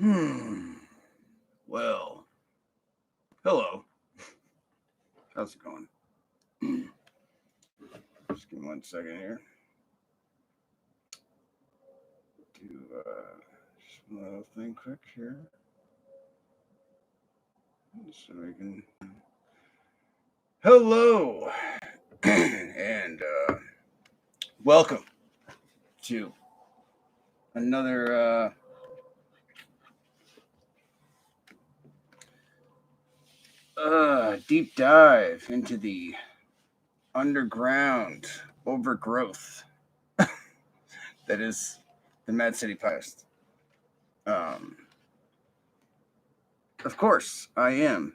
Hmm. Well, hello. How's it going? Just give me 1 second here. Do just one little thing quick here, so we can. Hello, and welcome to another deep dive into the underground overgrowth that is the Mad City Podcast. Um, of course, I am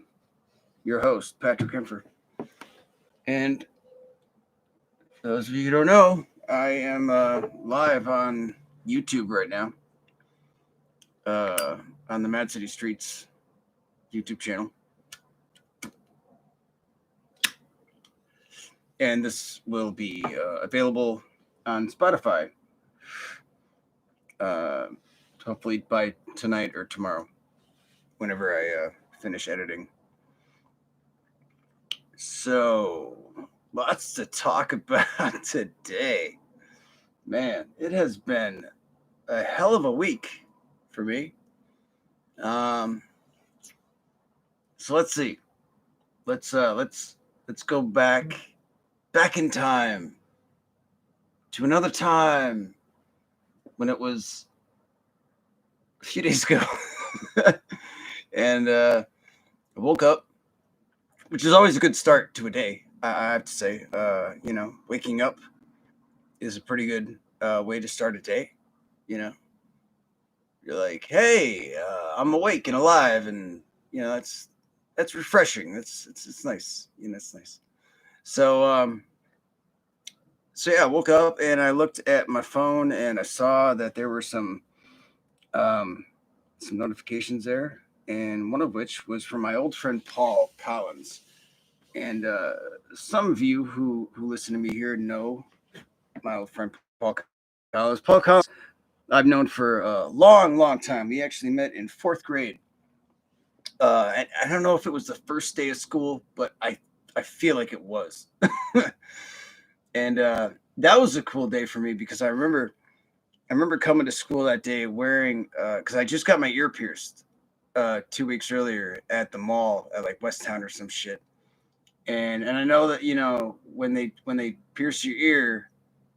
your host, Patrick Kempfer. And for those of you who don't know, I am live on YouTube right now, on the Mad City Streets YouTube channel. And this will be available on Spotify, hopefully by tonight or tomorrow, whenever I finish editing. So, lots to talk about today. Man, it has been a hell of a week for me. So let's see. Let's go back in time to another time when it was a few days ago. And I woke up, which is always a good start to a day, I have to say. Waking up is a pretty good way to start a day. You're like, hey, I'm awake and alive, and that's refreshing. It's nice. It's nice. So yeah, I woke up and I looked at my phone and I saw that there were some notifications there, and one of which was from my old friend Paul Collins. And some of you who listen to me here know my old friend Paul Collins. Paul Collins, I've known for a long, long time. We actually met in fourth grade. And I don't know if it was the first day of school, but I feel like it was. And that was a cool day for me because I remember coming to school that day wearing because I just got my ear pierced 2 weeks earlier at the mall at like West Town or some shit. And I know that when they pierce your ear,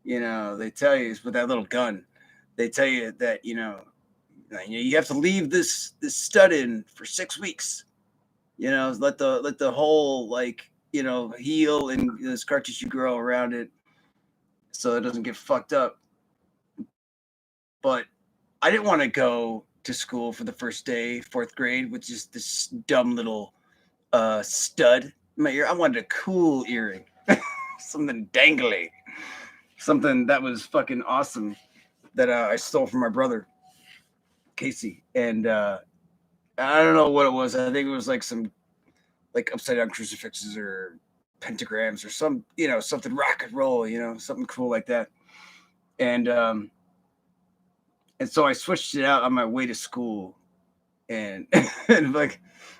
they tell you with that little gun, they tell you that you have to leave this stud in for 6 weeks. Let the hole heal and the scar tissue grow around it so it doesn't get fucked up. But I didn't want to go to school for the first day, fourth grade, with just this dumb little stud in my ear. I wanted a cool earring, something dangly, something that was fucking awesome that I stole from my brother, Casey. And I don't know what it was. I think it was like some upside down crucifixes or pentagrams or something rock and roll, something cool like that. And so I switched it out on my way to school, and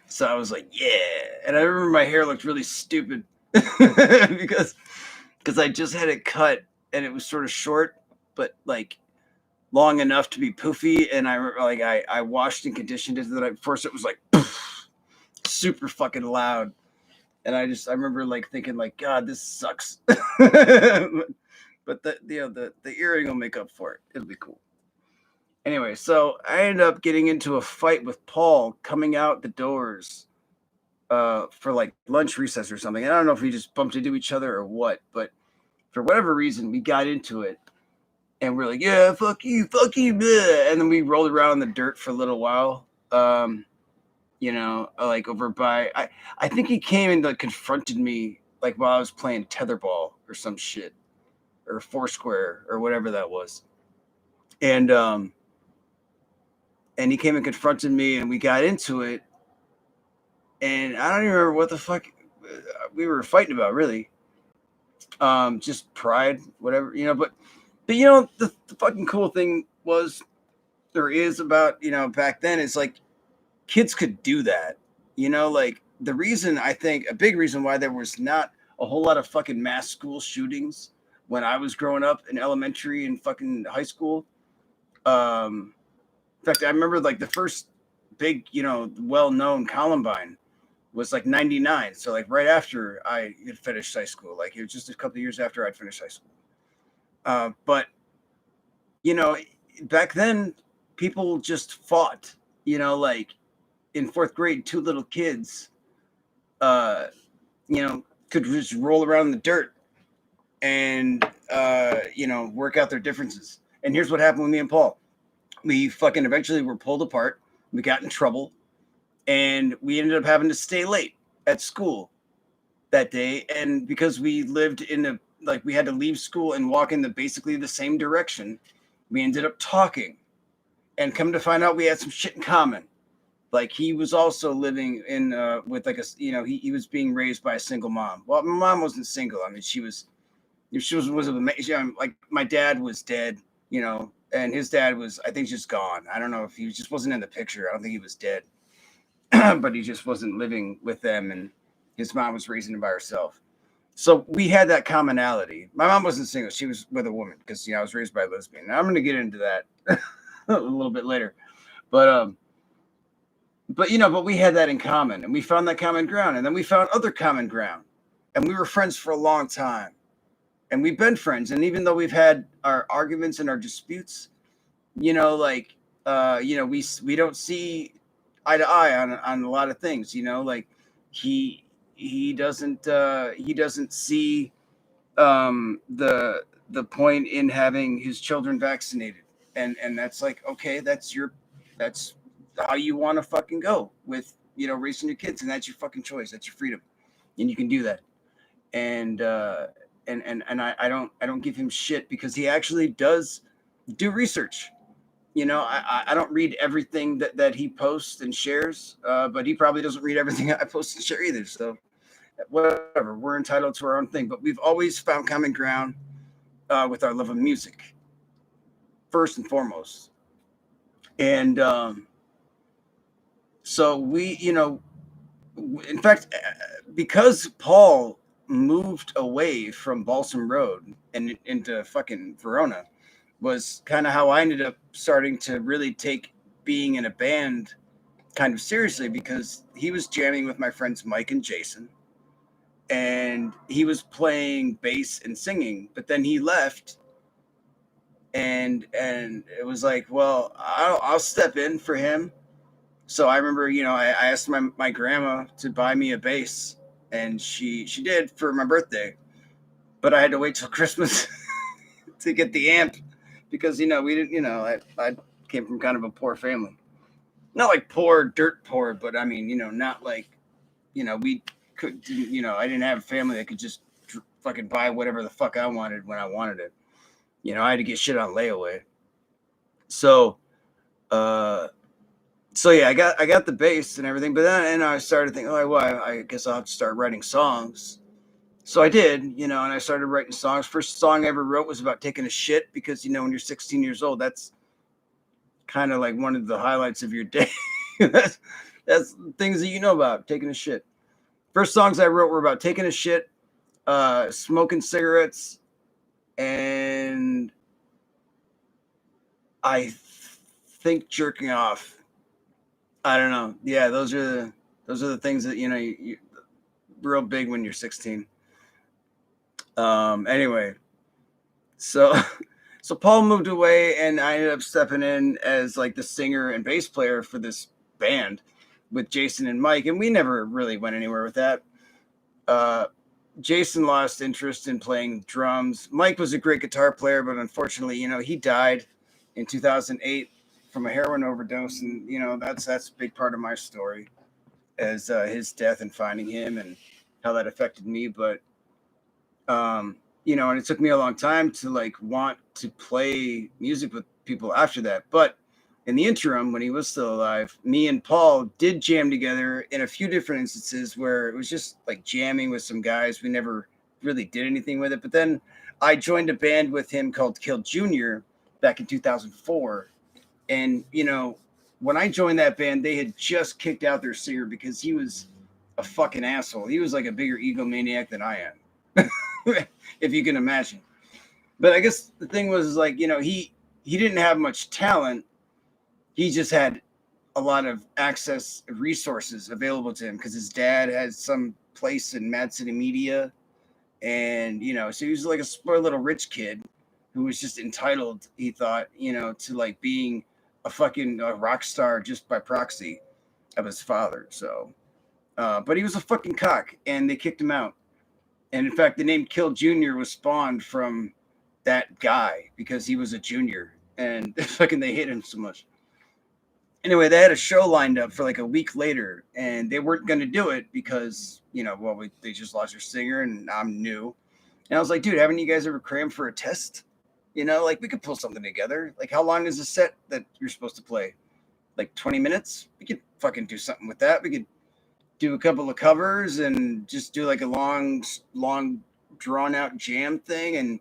so I was like, yeah. And I remember my hair looked really stupid because I just had it cut and it was sort of short, but like long enough to be poofy. And I washed and conditioned it the night before, so it was like poof, super fucking loud. And I remember thinking God, this sucks. But the earring will make up for it. It'll be cool. Anyway, so I ended up getting into a fight with Paul coming out the doors for lunch recess or something. And I don't know if we just bumped into each other or what, but for whatever reason, we got into it. And we're like, yeah, fuck you, bleh. And then we rolled around in the dirt for a little while. Over by, I think he came and confronted me while I was playing tetherball or some shit, or Foursquare or whatever that was. And he came and confronted me, and we got into it. And I don't even remember what the fuck we were fighting about, really. Just pride, whatever, But the fucking cool thing was there is about, back then is like kids could do that. Like the reason, I think a big reason why there was not a whole lot of fucking mass school shootings when I was growing up in elementary and fucking high school. In fact, I remember like the first big, well-known Columbine was like 99. So like right after I had finished high school, like it was just a couple of years after I'd finished high school. But you know, back then people just fought, like in fourth grade, two little kids, uh, could just roll around in the dirt and, work out their differences. And here's what happened with me and Paul. We fucking eventually were pulled apart. We got in trouble and we ended up having to stay late at school that day. And because we lived in we had to leave school and walk in basically the same direction, we ended up talking and come to find out we had some shit in common. Like he was also living in with like he was being raised by a single mom. Well, my mom wasn't single. I mean, she was like my dad was dead, and his dad was, I think, just gone. I don't know if he just wasn't in the picture. I don't think he was dead, but he just wasn't living with them, and his mom was raising him by herself. So we had that commonality. My mom wasn't single; she was with a woman because I was raised by a lesbian. Now, I'm going to get into that a little bit later, but but we had that in common, and we found that common ground, and then we found other common ground, and we were friends for a long time, and we've been friends. And even though we've had our arguments and our disputes, like we don't see eye to eye on a lot of things. Like he doesn't see the point in having his children vaccinated, and that's like, okay, that's how you want to fucking go with raising your kids, and that's your fucking choice, that's your freedom, and you can do that. And I don't give him shit because he actually does do research. I don't read everything that he posts and shares, but he probably doesn't read everything I post and share either. So whatever, we're entitled to our own thing. But we've always found common ground with our love of music, first and foremost. And so we, in fact, because Paul moved away from Balsam Road and into fucking Verona, was kind of how I ended up starting to really take being in a band kind of seriously, because he was jamming with my friends Mike and Jason, and he was playing bass and singing, but then he left, and it was like, well, I'll step in for him. So I remember, I asked my grandma to buy me a bass, and she did for my birthday, but I had to wait till Christmas to get the amp because we didn't, I came from kind of a poor family, not like poor, dirt poor, but I mean, not like, we could, I didn't have a family that could just fucking buy whatever the fuck I wanted when I wanted it. I had to get shit on layaway. So, so yeah, I got the bass and everything, but then I started thinking, oh, well, I guess I'll have to start writing songs. So I did, and I started writing songs. First song I ever wrote was about taking a shit because, when you're 16 years old, that's kind of like one of the highlights of your day. that's things that you know about, taking a shit. First songs I wrote were about taking a shit, smoking cigarettes, and I think jerking off. I don't know. Yeah, those are the things that you real big when you're 16. Anyway, so so Paul moved away, and I ended up stepping in as like the singer and bass player for this band with Jason and Mike, and we never really went anywhere with that. Jason lost interest in playing drums. Mike was a great guitar player, but unfortunately, he died in 2008 from a heroin overdose, and that's a big part of my story, as his death and finding him and how that affected me. But and it took me a long time to like want to play music with people after that. But in the interim, when he was still alive, me and Paul did jam together in a few different instances where it was just like jamming with some guys. We never really did anything with it. But then I joined a band with him called Kill Junior back in 2004. And, you know, when I joined that band, they had just kicked out their singer because he was a fucking asshole. He was like a bigger egomaniac than I am, if you can imagine. But I guess the thing was like, you know, he didn't have much talent. He just had a lot of access resources available to him because his dad had some place in Mad City Media. And, you know, so he was like a spoiled little rich kid who was just entitled, he thought, you know, to like being a fucking rock star just by proxy of his father. So, but he was a fucking cock and they kicked him out. And in fact, the name Kill Junior was spawned from that guy because he was a junior and fucking they hate him so much. Anyway, they had a show lined up for like a week later and they weren't going to do it because, you know, well, they just lost their singer and I'm new. And I was like, dude, haven't you guys ever crammed for a test? You know, like we could pull something together. Like, how long is a set that you're supposed to play? Like 20 minutes? We could fucking do something with that. We could do a couple of covers and just do like a long drawn out jam thing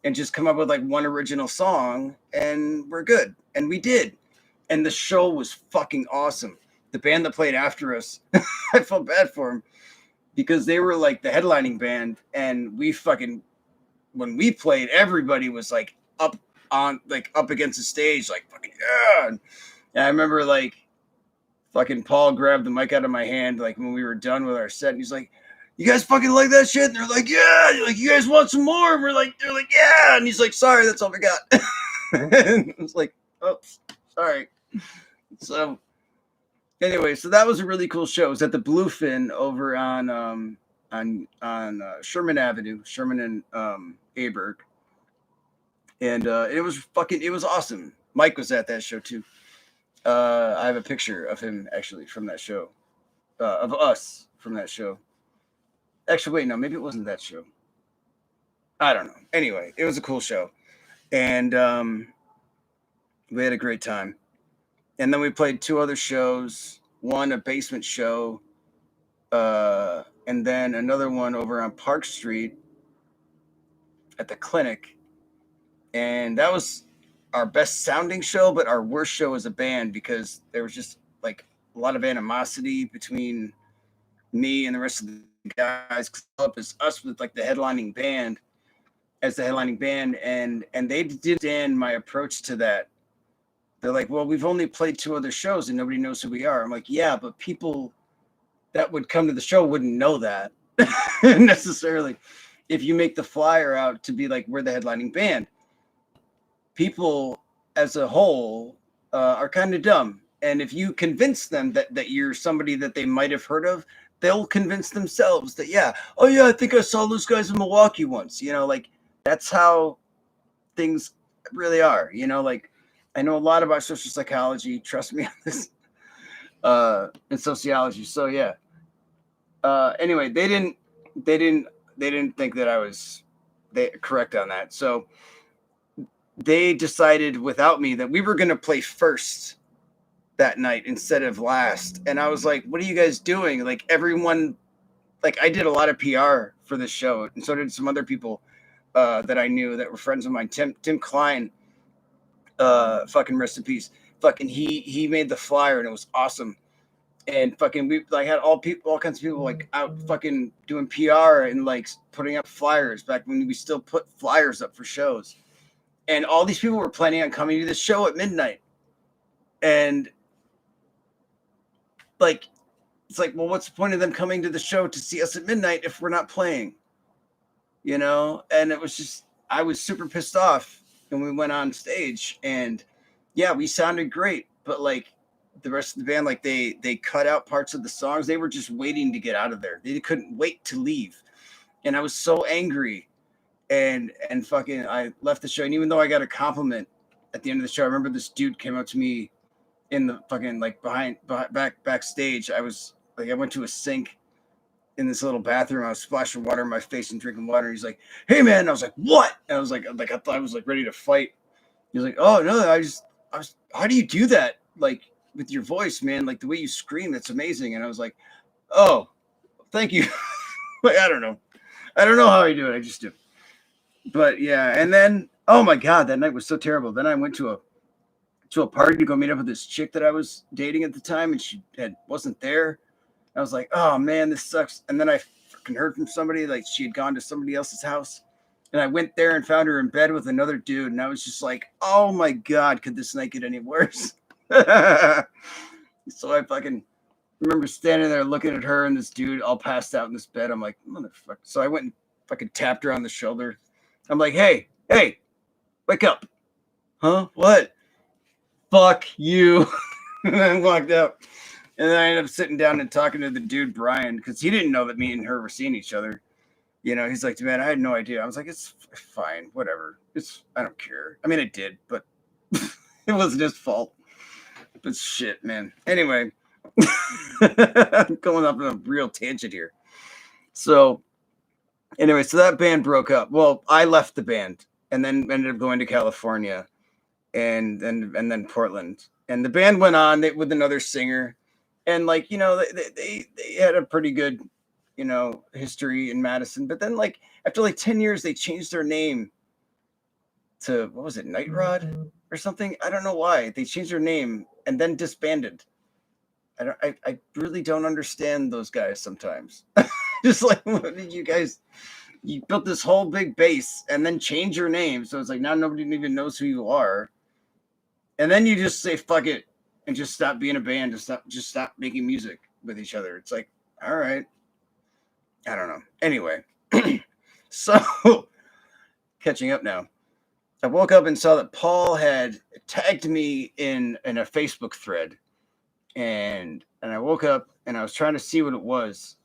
and just come up with like one original song and we're good. And we did. And the show was fucking awesome. The band that played after us, I felt bad for them because they were like the headlining band and we fucking, when we played, everybody was like up against the stage, like fucking, yeah. And I remember like fucking Paul grabbed the mic out of my hand, like when we were done with our set. And he's like, you guys fucking like that shit? And they're like, yeah. And like, you guys want some more? And they're like, yeah. And he's like, sorry, that's all we got. And I was like, oops, sorry. So anyway, so that was a really cool show. It was at the Bluefin over on Sherman Avenue, Sherman and Aberg. And it was awesome. Mike was at that show too. I have a picture of him actually from that show, of us from that show. Actually, wait, no, maybe it wasn't that show. I don't know. Anyway, it was a cool show. And we had a great time. And then we played 2 other shows, one a basement show, and then another one over on Park Street at the clinic. And that was our best sounding show, but our worst show as a band because there was just like a lot of animosity between me and the rest of the guys. Up as us with like the headlining band, and they didn't understand my approach to that. They're like, well, we've only played 2 other shows and nobody knows who we are. I'm like, yeah, but people that would come to the show wouldn't know that necessarily. If you make the flyer out to be like, we're the headlining band, people as a whole are kind of dumb. And if you convince them that you're somebody that they might have heard of, they'll convince themselves that, yeah, oh yeah, I think I saw those guys in Milwaukee once. You know, like that's how things really are. You know, like I know a lot about social psychology. Trust me on this, and sociology. So yeah. Anyway, they didn't think that I was correct on that. So they decided without me that we were going to play first that night instead of last. And I was like, what are you guys doing? Like everyone, like I did a lot of PR for this show. And so did some other people that I knew that were friends of mine. Tim Klein, fucking rest in peace. Fucking he made the flyer and it was awesome. And fucking we like had all kinds of people like out fucking doing PR and like putting up flyers back when we still put flyers up for shows. And all these people were planning on coming to the show at midnight. And like, it's like, well, what's the point of them coming to the show to see us at midnight if we're not playing? You know? And it was just, I was super pissed off. And we went on stage and yeah, we sounded great. But like the rest of the band, like they cut out parts of the songs. They were just waiting to get out of there. They couldn't wait to leave. And I was so angry. And fucking, I left the show. And even though I got a compliment at the end of the show, I remember this dude came up to me in the fucking like backstage. I was like, I went to a sink in this little bathroom. I was splashing water in my face and drinking water. He's like, hey man. And I was like, what? And I was like, I thought I was like ready to fight. He was like, oh no, I was, how do you do that? Like with your voice, man, like the way you scream, that's amazing. And I was like, oh, thank you. Like, I don't know how I do it. I just do. But yeah, and then oh my god, that night was so terrible. Then I went to a to a party to go meet up with this chick that I was dating at the time, and she wasn't there. I was like, oh man, this sucks. And then I fucking heard from somebody like she had gone to somebody else's house. And I went there and found her in bed with another dude. And I was just like, oh my God, could this night get any worse? So I fucking remember standing there looking at her and this dude all passed out in this bed. I'm like, motherfucker. So I went and fucking tapped her on the shoulder. I'm like, hey, wake up. Huh? What? Fuck you. And I walked out. And then I ended up sitting down and talking to the dude, Brian, because he didn't know that me and her were seeing each other. You know, he's like, man, I had no idea. I was like, it's fine, whatever. I don't care. I mean, I did, but it wasn't his fault. But shit, man. Anyway, I'm going up on a real tangent here. So, anyway, so that band broke up. Well, I left the band and then ended up going to California and then Portland. And the band went on with another singer. And like, you know, they had a pretty good, you know, history in Madison. But then like after like 10 years, they changed their name to, what was it, Night Rod or something? I don't know why. They changed their name and then disbanded. I really don't understand those guys sometimes. Just like, what did you guys, you built this whole big base and then change your name. So it's like now nobody even knows who you are. And then you just say, fuck it. And just stop being a band, just stop making music with each other. It's like, all right. I don't know. Anyway, so catching up now. I woke up and saw that Paul had tagged me in a Facebook thread. And I woke up and I was trying to see what it was.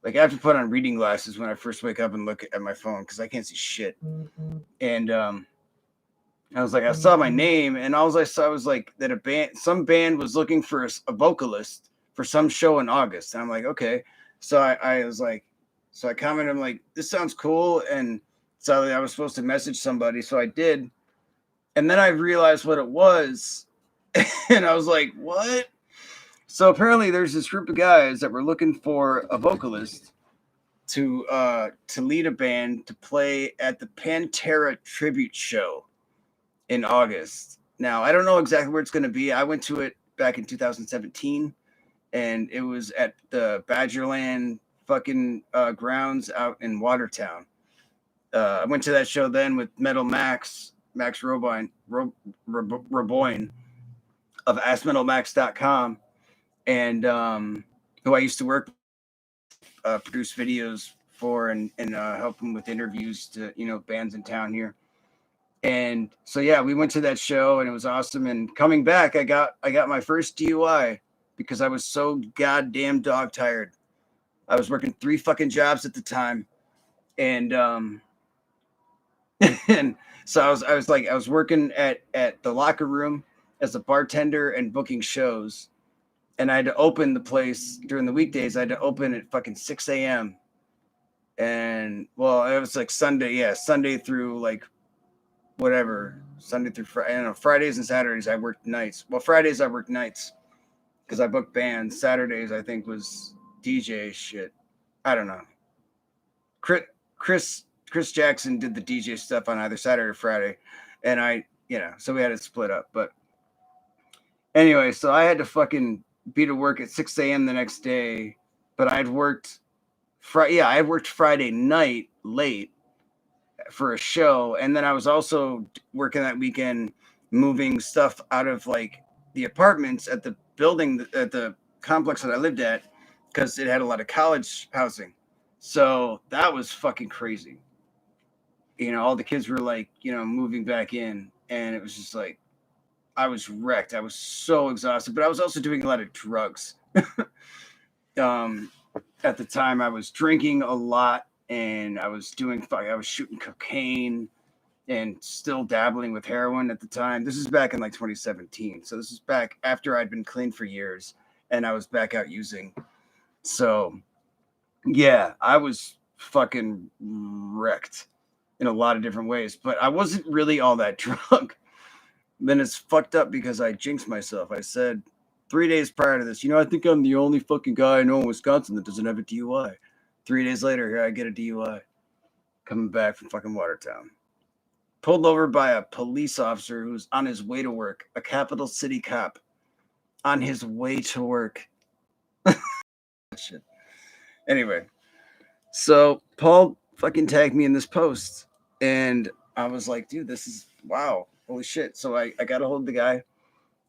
Like I have to put on reading glasses when I first wake up and look at my phone because I can't see shit. And I was like, I saw my name, and all I saw was like that some band was looking for a vocalist for some show in August. And I'm like, okay. So I was like, so I commented, I'm like, this sounds cool. And so I was supposed to message somebody. So I did. And then I realized what it was. And I was like, what? So apparently there's this group of guys that were looking for a vocalist to lead a band to play at the Pantera tribute show in August. Now, I don't know exactly where it's going to be. I went to it back in 2017, and it was at the Badgerland fucking grounds out in Watertown. I went to that show then with Metal Max Roboin of AskMetalMax.com, and who I used to work produce videos for and help them with interviews to, you know, bands in town here. And so, yeah, we went to that show and it was awesome. And coming back, I got my first DUI because I was so goddamn dog tired. I was working 3 fucking jobs at the time. And, and so I was working at the locker room as a bartender and booking shows. And I had to open the place during the weekdays. I had to open at fucking 6 a.m. And well, it was like Sunday. Yeah. Sunday through like, whatever, Sunday through Friday. I don't know, Fridays and Saturdays I worked nights. Well, Fridays I worked nights because I booked bands. Saturdays I think was DJ shit. I don't know. Chris Jackson did the DJ stuff on either Saturday or Friday, and I, you know, so we had it split up. But anyway, so I had to fucking be to work at 6 a.m. the next day, but I had worked Friday night late for a show, and then I was also working that weekend moving stuff out of like the apartments at the building at the complex that I lived at because it had a lot of college housing. So that was fucking crazy. You know, all the kids were like, you know, moving back in, and it was just like I was wrecked. I was so exhausted, but I was also doing a lot of drugs. At the time I was drinking a lot. And I was shooting cocaine and still dabbling with heroin at the time. This is back in like 2017. So this is back after I'd been clean for years and I was back out using. So yeah, I was fucking wrecked in a lot of different ways, but I wasn't really all that drunk. Then it's fucked up because I jinxed myself. I said 3 days prior to this, you know, I think I'm the only fucking guy I know in Wisconsin that doesn't have a DUI. 3 days later, here I get a DUI coming back from fucking Watertown. pulled over by a police officer who's on his way to work, a capital city cop on his way to work. Shit. Anyway, so Paul fucking tagged me in this post, and I was like, dude, this is wow, holy shit. So I got a hold of the guy,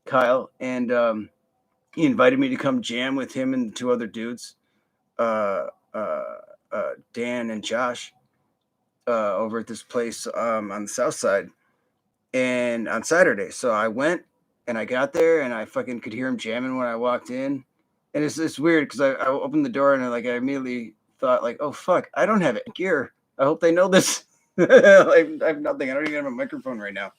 Kyle, and he invited me to come jam with him and 2 other dudes, uh, uh, Dan and Josh, over at this place on the south side, and on Saturday. So I went and I got there, and I fucking could hear him jamming when I walked in, and it's weird because I opened the door and I immediately thought like, oh fuck, I don't have gear. I hope they know this. I have nothing. I don't even have a microphone right now.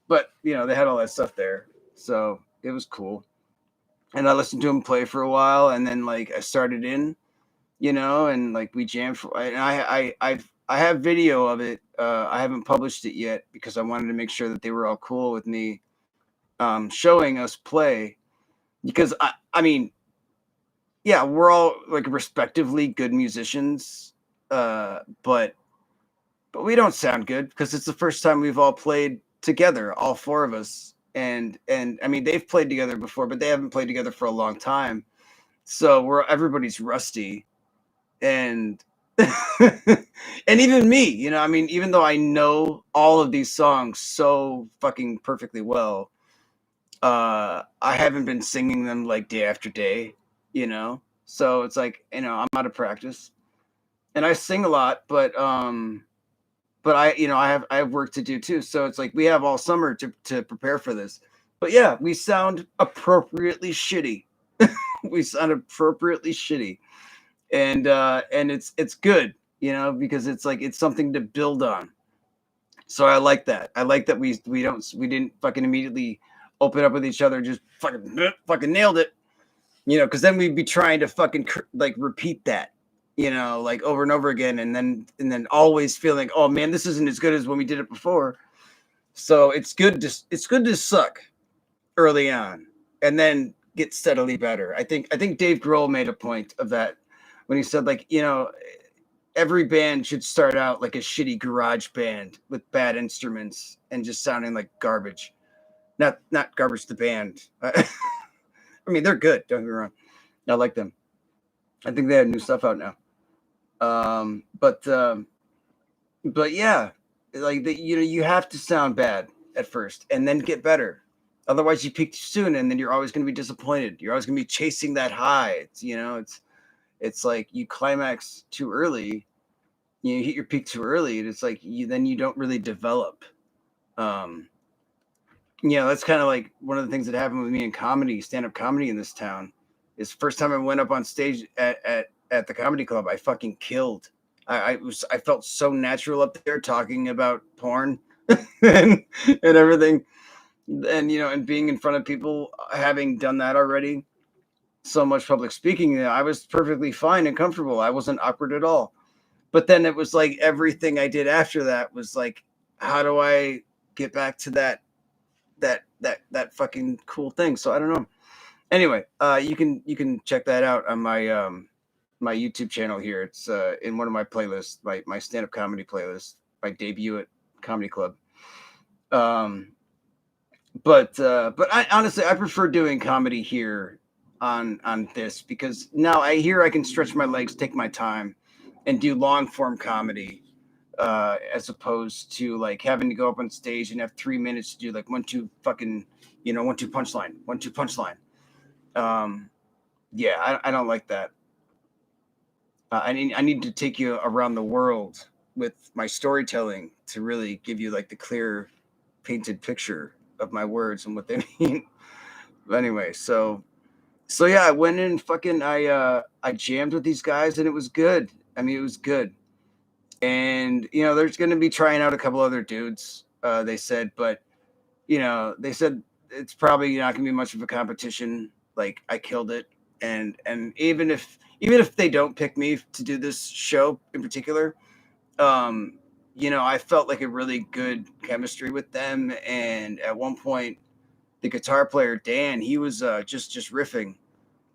But they had all that stuff there, so it was cool. And I listened to him play for a while, and then I started in, and we jammed for. And I have video of it. I haven't published it yet because I wanted to make sure that they were all cool with me showing us play. Because I mean, yeah, we're all respectively good musicians, but we don't sound good because it's the first time we've all played together, all 4 of us. And I mean, they've played together before, but they haven't played together for a long time. So everybody's rusty, and and even me, I mean, even though I know all of these songs so fucking perfectly well, I haven't been singing them day after day, so it's I'm out of practice, and I sing a lot, but I have work to do too. So it's we have all summer to prepare for this. But yeah, we sound appropriately shitty. We sound appropriately shitty. And it's good, because it's something to build on. So I like that. I like that we didn't fucking immediately open up with each other, just fucking nailed it. Because then we'd be trying to fucking repeat that, over and over again, and then always feeling, oh man, this isn't as good as when we did it before. So it's good to suck early on and then get steadily better. I think Dave Grohl made a point of that when he said every band should start out like a shitty garage band with bad instruments and just sounding like garbage. Not garbage the band. I mean, they're good, don't get me wrong. I like them. I think they have new stuff out now. But yeah, you have to sound bad at first and then get better. Otherwise, you peak too soon, and then you're always going to be disappointed. You're always going to be chasing that high. It's like you climax too early, you hit your peak too early, and it's then you don't really develop. That's kind of one of the things that happened with me in comedy, stand-up comedy in this town. Is first time I went up on stage at the comedy club, I fucking killed. I felt so natural up there talking about porn and everything, and and being in front of people, having done that already, so much public speaking, I was perfectly fine and comfortable. I wasn't awkward at all. But then it was everything I did after that was how do I get back to that fucking cool thing? So I don't know. Anyway, you can check that out on my my YouTube channel here. It's in one of my playlists, my stand-up comedy playlist, my debut at Comedy Club. But I honestly I prefer doing comedy here on this, because now I can stretch my legs, take my time, and do long form comedy, as opposed to having to go up on stage and have 3 minutes to do 1-2 fucking 1-2 punchline, 1-2 punchline. Yeah, I don't like that. I need to take you around the world with my storytelling to really give you the clear painted picture of my words and what they mean. But anyway, so yeah, I went in, fucking I jammed with these guys, and it was good. I mean, it was good. And there's going to be trying out a couple other dudes, they said, but they said it's probably not going to be much of a competition. I killed it, and even if they don't pick me to do this show in particular, I felt a really good chemistry with them. And at one point, the guitar player Dan, he was just riffing,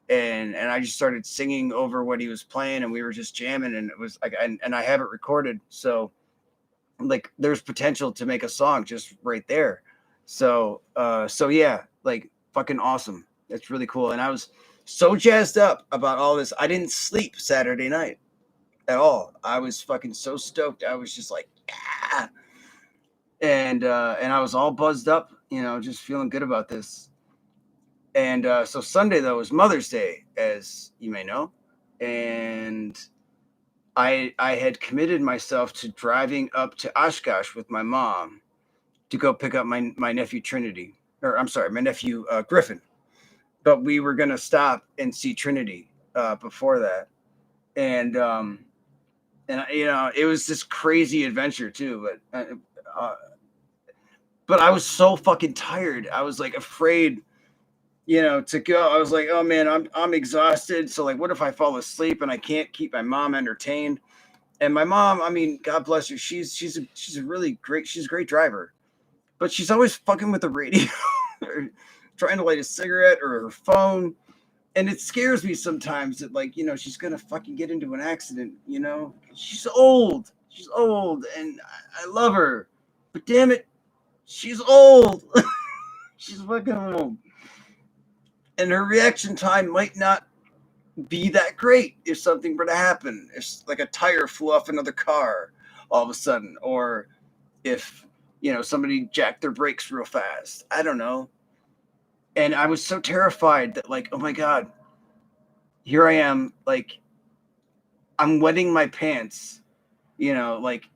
and I just started singing over what he was playing, and we were just jamming, and it was and I have it recorded. So like there's potential to make a song just right there. So yeah, like fucking awesome. It's really cool. And I was so jazzed up about all this. I didn't sleep Saturday night at all. I was fucking so stoked. I was just like, yeah. And I was all buzzed up, just feeling good about this. And so Sunday though was Mother's Day, as you may know, and I had committed myself to driving up to Oshkosh with my mom to go pick up my nephew Trinity, or I'm sorry, my nephew Griffin. But we were gonna stop and see Trinity before that, and it was this crazy adventure too. But I was so fucking tired. I was like afraid, to go. I was like, oh man, I'm exhausted. So like, what if I fall asleep and I can't keep my mom entertained? And my mom, I mean, God bless her. She's a really great. She's a great driver, but she's always fucking with the radio, or trying to light a cigarette or her phone. And it scares me sometimes that like, she's gonna fucking get into an accident. She's old. She's old, and I love her, but damn it, she's old. She's fucking old, and her reaction time might not be that great if something were to happen. If like a tire flew off another car all of a sudden, or if somebody jacked their brakes real fast. I don't know. And I was so terrified that like, oh my God, here I am, like I'm wetting my pants, like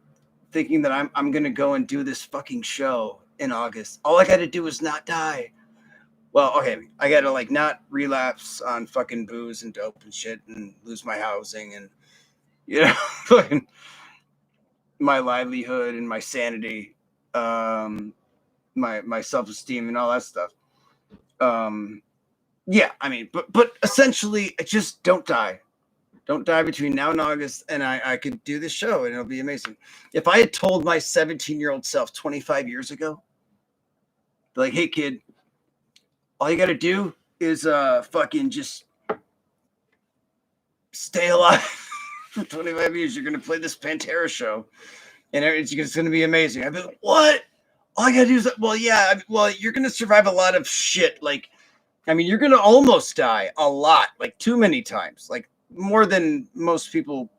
thinking that I'm gonna go and do this fucking show in August. All I gotta do is not die. Well, okay, I gotta like not relapse on fucking booze and dope and shit and lose my housing and fucking my livelihood and my sanity, my self-esteem and all that stuff. Yeah, I mean, but essentially, just don't die. Don't die between now and August, and I could do this show, and it'll be amazing. If I had told my 17-year-old self 25 years ago, like, hey, kid, all you got to do is fucking just stay alive for 25 years. You're going to play this Pantera show, and it's going to be amazing. I'd be like, what? All I got to do is, well, yeah, well, you're going to survive a lot of shit. Like, I mean, you're going to almost die a lot, like too many times, like more than most people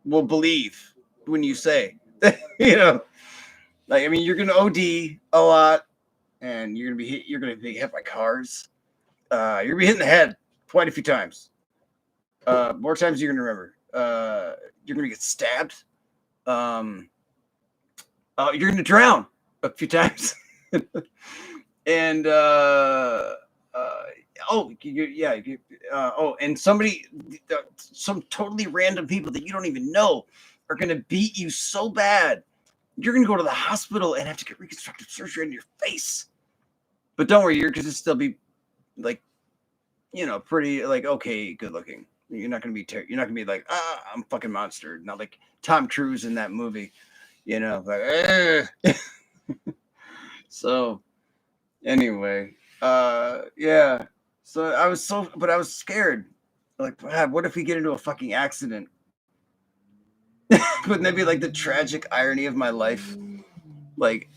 will believe when you say, like, I mean, you're going to OD a lot, and you're going to be hit by cars. You're going to be hit in the head quite a few times. More times you're going to remember. You're going to get stabbed. You're going to drown a few times. And and some totally random people that you don't even know are going to beat you so bad you're going to go to the hospital and have to get reconstructive surgery on your face. But don't worry, you're going to still be like, pretty like okay, good looking. You're not going to be you're not going to be like, I'm fucking monster. Not like Tom Cruise in that movie, like. So anyway, yeah. So I was scared. Like, God, what if we get into a fucking accident? Wouldn't that be like the tragic irony of my life? Like,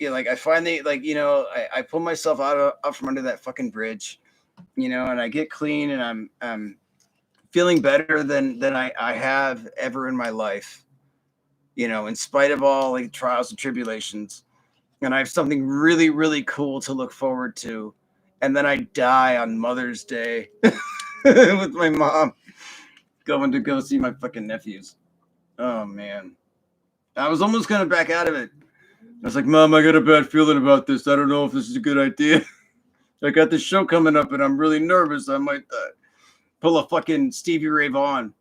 like I finally, like, I pull myself out from under that fucking bridge, and I get clean, and I'm feeling better than I have ever in my life, in spite of all like trials and tribulations. And I have something really, really cool to look forward to. And then I die on Mother's Day with my mom going to go see my fucking nephews. Oh, man. I was almost going to back out of it. I was like, Mom, I got a bad feeling about this. I don't know if this is a good idea. I got this show coming up and I'm really nervous. I might pull a fucking Stevie Ray Vaughan.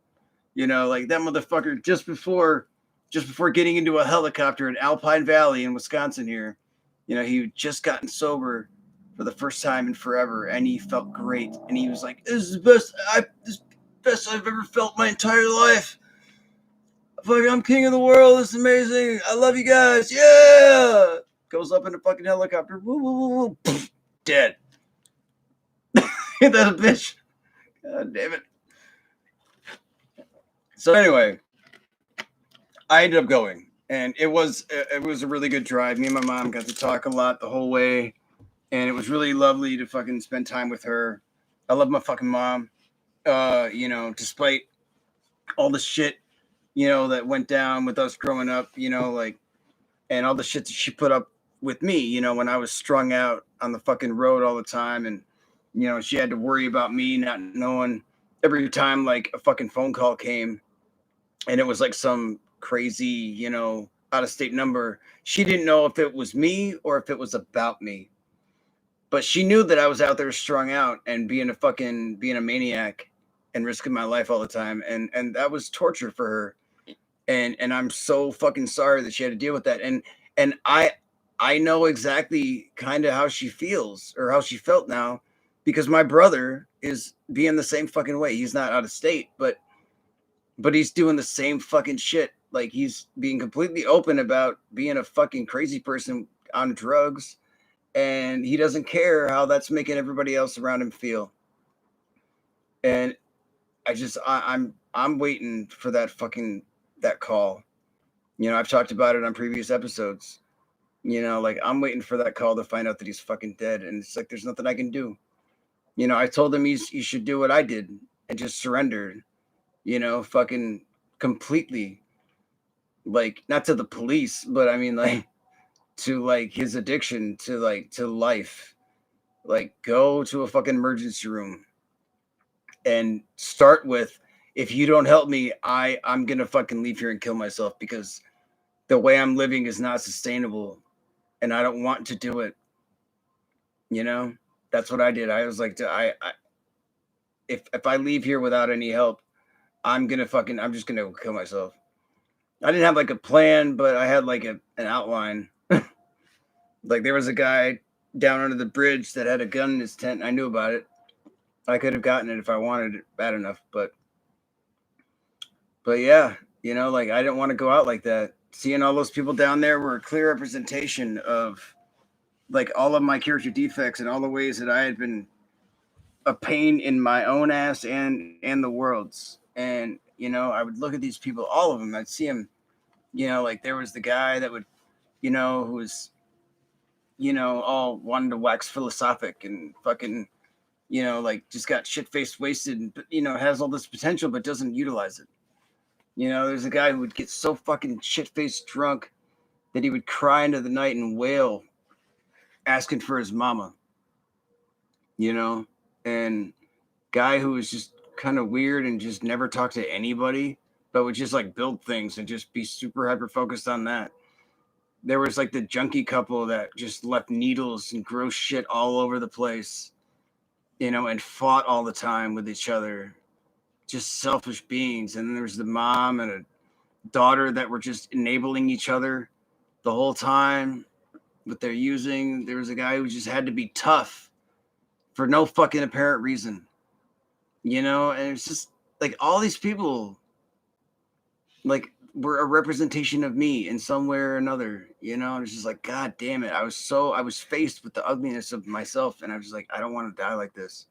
Like that motherfucker just before getting into a helicopter in Alpine Valley in Wisconsin here. He had just gotten sober for the first time in forever, and he felt great. And he was like, "This is the best I've ever felt my entire life. I'm king of the world. This is amazing. I love you guys. Yeah!" Goes up in a fucking helicopter. Woo, woo, woo, woo. Pfft, dead. Ain't that a bitch? God damn it. So anyway, I ended up going. And it was a really good drive. Me and my mom got to talk a lot the whole way, and it was really lovely to fucking spend time with her. I love my fucking mom. Despite all the shit, that went down with us growing up, and all the shit that she put up with me, when I was strung out on the fucking road all the time, and she had to worry about me not knowing every time like a fucking phone call came, and it was like some crazy, out of state number. She didn't know if it was me or if it was about me, but she knew that I was out there strung out and being a maniac and risking my life all the time, and that was torture for her. And I'm so fucking sorry that she had to deal with that. And I know exactly kind of how she feels or how she felt now, because my brother is being the same fucking way. He's not out of state, but he's doing the same fucking shit. Like, he's being completely open about being a fucking crazy person on drugs, and he doesn't care how that's making everybody else around him feel. And I'm waiting for that call. I've talked about it on previous episodes. Like, I'm waiting for that call to find out that he's fucking dead, and it's like there's nothing I can do. I told him he should do what I did and just surrender. Fucking completely, like, not to the police, but I mean, like, to like his addiction to life. Like, go to a fucking emergency room and start with, if you don't help me, I'm gonna fucking leave here and kill myself, because the way I'm living is not sustainable, and I don't want to do it. That's what I did. I was like, if I leave here without any help, I'm just gonna kill myself. I didn't have like a plan, but I had like an outline. Like, there was a guy down under the bridge that had a gun in his tent. And I knew about it. I could have gotten it if I wanted it bad enough, but yeah, like, I didn't want to go out like that. Seeing all those people down there were a clear representation of like all of my character defects and all the ways that I had been a pain in my own ass and the world's. And I would look at these people, all of them. I'd see them. Like, there was the guy that would, who was, all wanted to wax philosophic and fucking, like, just got shit faced wasted, and has all this potential but doesn't utilize it. There's a guy who would get so fucking shit faced drunk that he would cry into the night and wail, asking for his mama. And guy who was just kind of weird and just never talked to anybody, but would just like build things and just be super hyper focused on that. There was like the junkie couple that just left needles and gross shit all over the place, and fought all the time with each other. Just selfish beings. And then there was the mom and a daughter that were just enabling each other the whole time. But they're using. There was a guy who just had to be tough for no fucking apparent reason. And it's just like all these people, like, were a representation of me in some way or another. And it's just like, God damn it. I was faced with the ugliness of myself, and I was like, I don't want to die like this.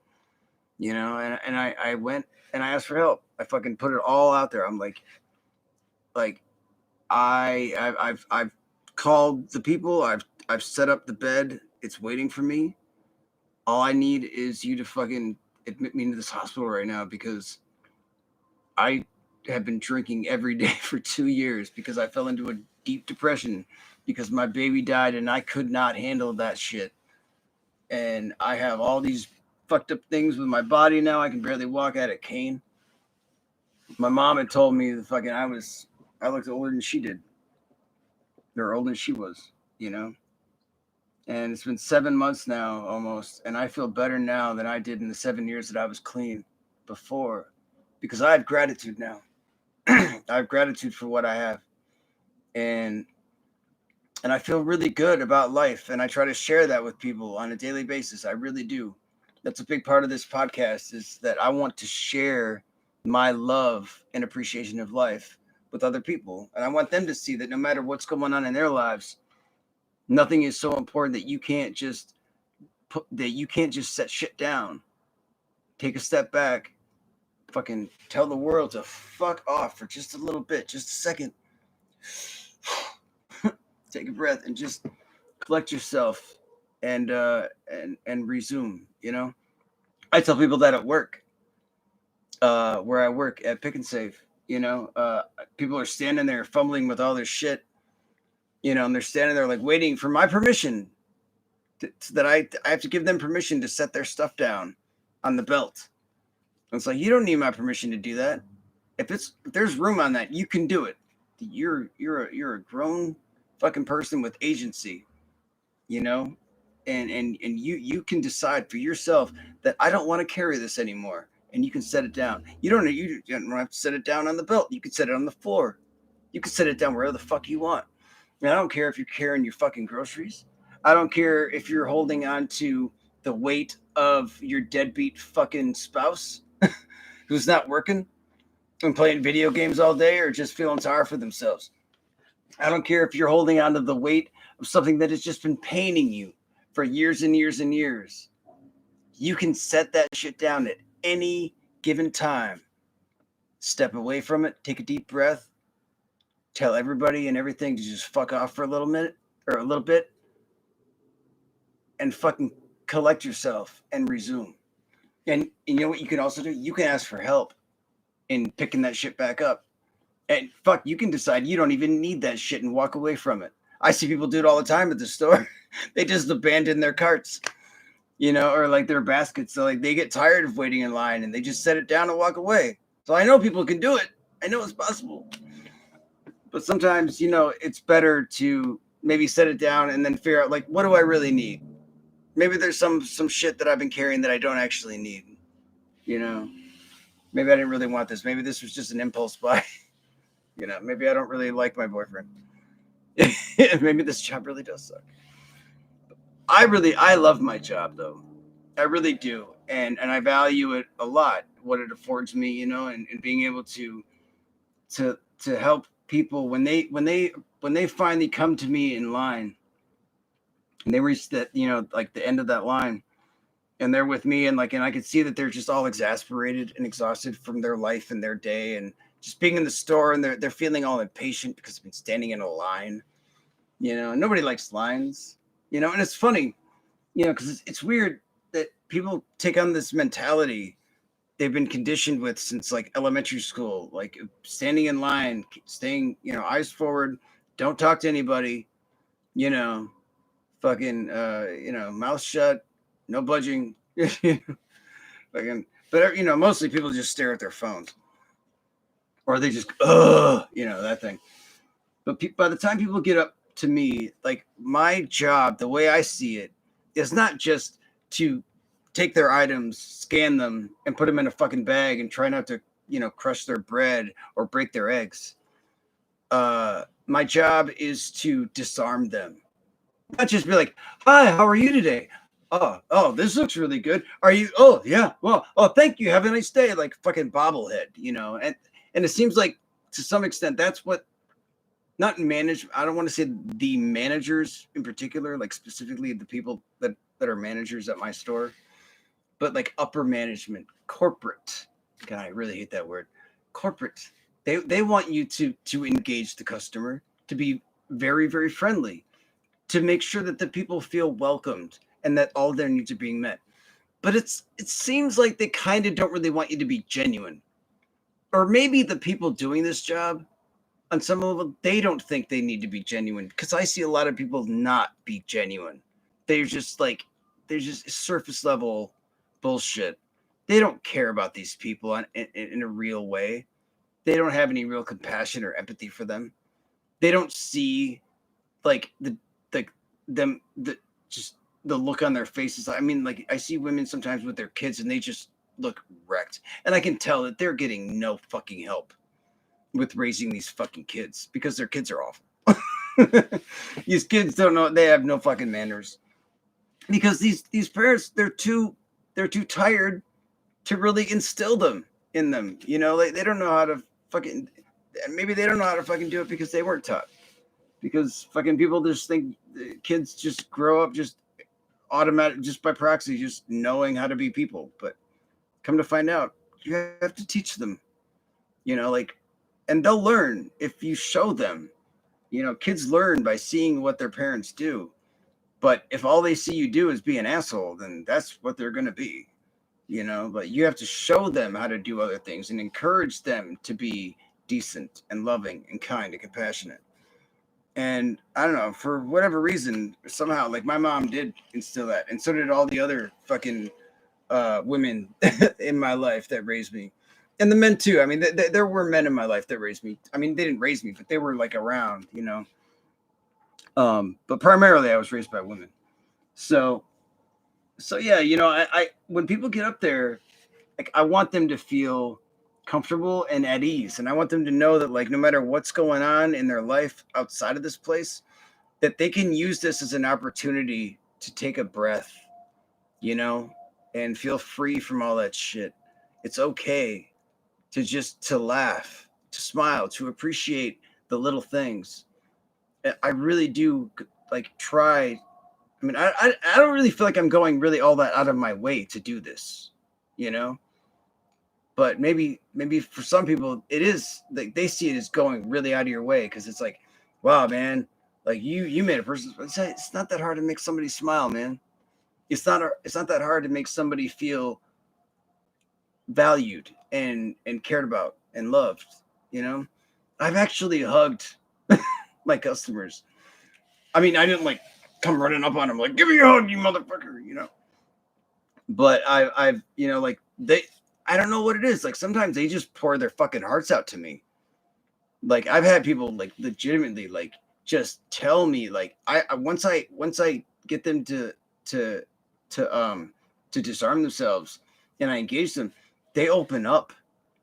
And I went and I asked for help. I fucking put it all out there. I'm like I've called the people. I've set up the bed. It's waiting for me. All I need is you to fucking admit me into this hospital right now, because I have been drinking every day for 2 years because I fell into a deep depression because my baby died and I could not handle that shit. And I have all these fucked up things with my body now. I can barely walk. I had a cane. My mom had told me the fucking I looked older than she did. Or older than she was, And it's been 7 months now almost, and I feel better now than I did in the 7 years that I was clean before, because I have gratitude now. I have gratitude for what I have, and I feel really good about life, and I try to share that with people on a daily basis. I really do. That's a big part of this podcast, is that I want to share my love and appreciation of life with other people, and I want them to see that no matter what's going on in their lives, nothing is so important that you can't just set shit down. Take a step back, fucking tell the world to fuck off for just a little bit, just a second. take a breath and just collect yourself and resume. I tell people that at work, where I work at Pick and Save. People are standing there fumbling with all their shit. And they're standing there like waiting for my permission that I have to give them permission to set their stuff down on the belt. And it's like, you don't need my permission to do that. If there's room on that, you can do it. You're a grown fucking person with agency, and you can decide for yourself that I don't want to carry this anymore, and you can set it down. You don't have to set it down on the belt. You can set it on the floor. You can set it down wherever the fuck you want. And I don't care if you're carrying your fucking groceries. I don't care if you're holding on to the weight of your deadbeat fucking spouse who's not working and playing video games all day or just feeling sorry for themselves. I don't care if you're holding on to the weight of something that has just been paining you for years and years and years. You can set that shit down at any given time. Step away from it, take a deep breath, tell everybody and everything to just fuck off for a little minute or a little bit, and fucking collect yourself and resume. And you know what you can also do? You can ask for help in picking that shit back up. And fuck, you can decide you don't even need that shit and walk away from it. I see people do it all the time at the store. They just abandon their carts, or like their baskets. So like they get tired of waiting in line and they just set it down and walk away. So I know people can do it. I know it's possible. But sometimes, it's better to maybe set it down and then figure out, like, what do I really need? Maybe there's some shit that I've been carrying that I don't actually need. Maybe I didn't really want this. Maybe this was just an impulse buy. Maybe I don't really like my boyfriend. Maybe this job really does suck. I love my job, though. I really do. And I value it a lot, what it affords me, and being able to help people when they finally come to me in line and they reach that, like the end of that line and they're with me and I can see that they're just all exasperated and exhausted from their life and their day and just being in the store and they're feeling all impatient because they've been standing in a line, and nobody likes lines, and it's funny, because it's weird that people take on this mentality they've been conditioned with since like elementary school, like standing in line, staying, eyes forward, don't talk to anybody, fucking, mouth shut, no budging, fucking, but mostly people just stare at their phones or they just, that thing. But by the time people get up to me, like my job, the way I see it is not just to take their items, scan them, and put them in a fucking bag and try not to, crush their bread or break their eggs. My job is to disarm them. Not just be like, hi, how are you today? Oh, this looks really good. Are you? Oh, yeah. Well, thank you. Have a nice day. Like fucking bobblehead, and it seems like to some extent that's what, not management. I don't want to say the managers in particular, like specifically the people that are managers at my store, but like upper management, corporate. God, I really hate that word. Corporate. They want you to engage the customer, to be very, very friendly, to make sure that the people feel welcomed and that all their needs are being met. But it seems like they kind of don't really want you to be genuine. Or maybe the people doing this job, on some level, they don't think they need to be genuine, because I see a lot of people not be genuine. They're just surface level bullshit. They don't care about these people in a real way. They don't have any real compassion or empathy for them. They don't see like the look on their faces. I mean, like I see women sometimes with their kids and they just look wrecked. And I can tell that they're getting no fucking help with raising these fucking kids because their kids are awful. These kids don't know, they have no fucking manners. Because these parents, they're too tired to really instill them in them. Like they don't know how to fucking, maybe they don't know how to fucking do it because they weren't taught. Because fucking people just think kids just grow up just automatic, just by proxy, just knowing how to be people. But come to find out, you have to teach them, and they'll learn if you show them. Kids learn by seeing what their parents do. But if all they see you do is be an asshole, then that's what they're going to be. But you have to show them how to do other things and encourage them to be decent and loving and kind and compassionate. And I don't know, for whatever reason, somehow, like my mom did instill that, and so did all the other fucking women in my life that raised me, and the men too. I mean, there were men in my life that raised me. I mean, they didn't raise me, but they were like around. But primarily, I was raised by women. So, so yeah, I when people get up there, like I want them to feel comfortable and at ease, and I want them to know that like no matter what's going on in their life outside of this place, that they can use this as an opportunity to take a breath, you know, and feel free from all that shit. It's okay to laugh, to smile, to appreciate the little things. I really do like try. I mean, I don't really feel like I'm going really all that out of my way to do this, you know. But maybe for some people it is like they see it as going really out of your way because it's like, wow, man, like you made a person. It's not that hard to make somebody smile, man. It's not that hard to make somebody feel valued and cared about and loved. You know, I've actually hugged my customers. I mean, I didn't like come running up on them like, give me a hug, you motherfucker, But I've like I don't know what it is. Like sometimes they just pour their fucking hearts out to me. Like I've had people like legitimately like just tell me like once I get them to to disarm themselves and I engage them, they open up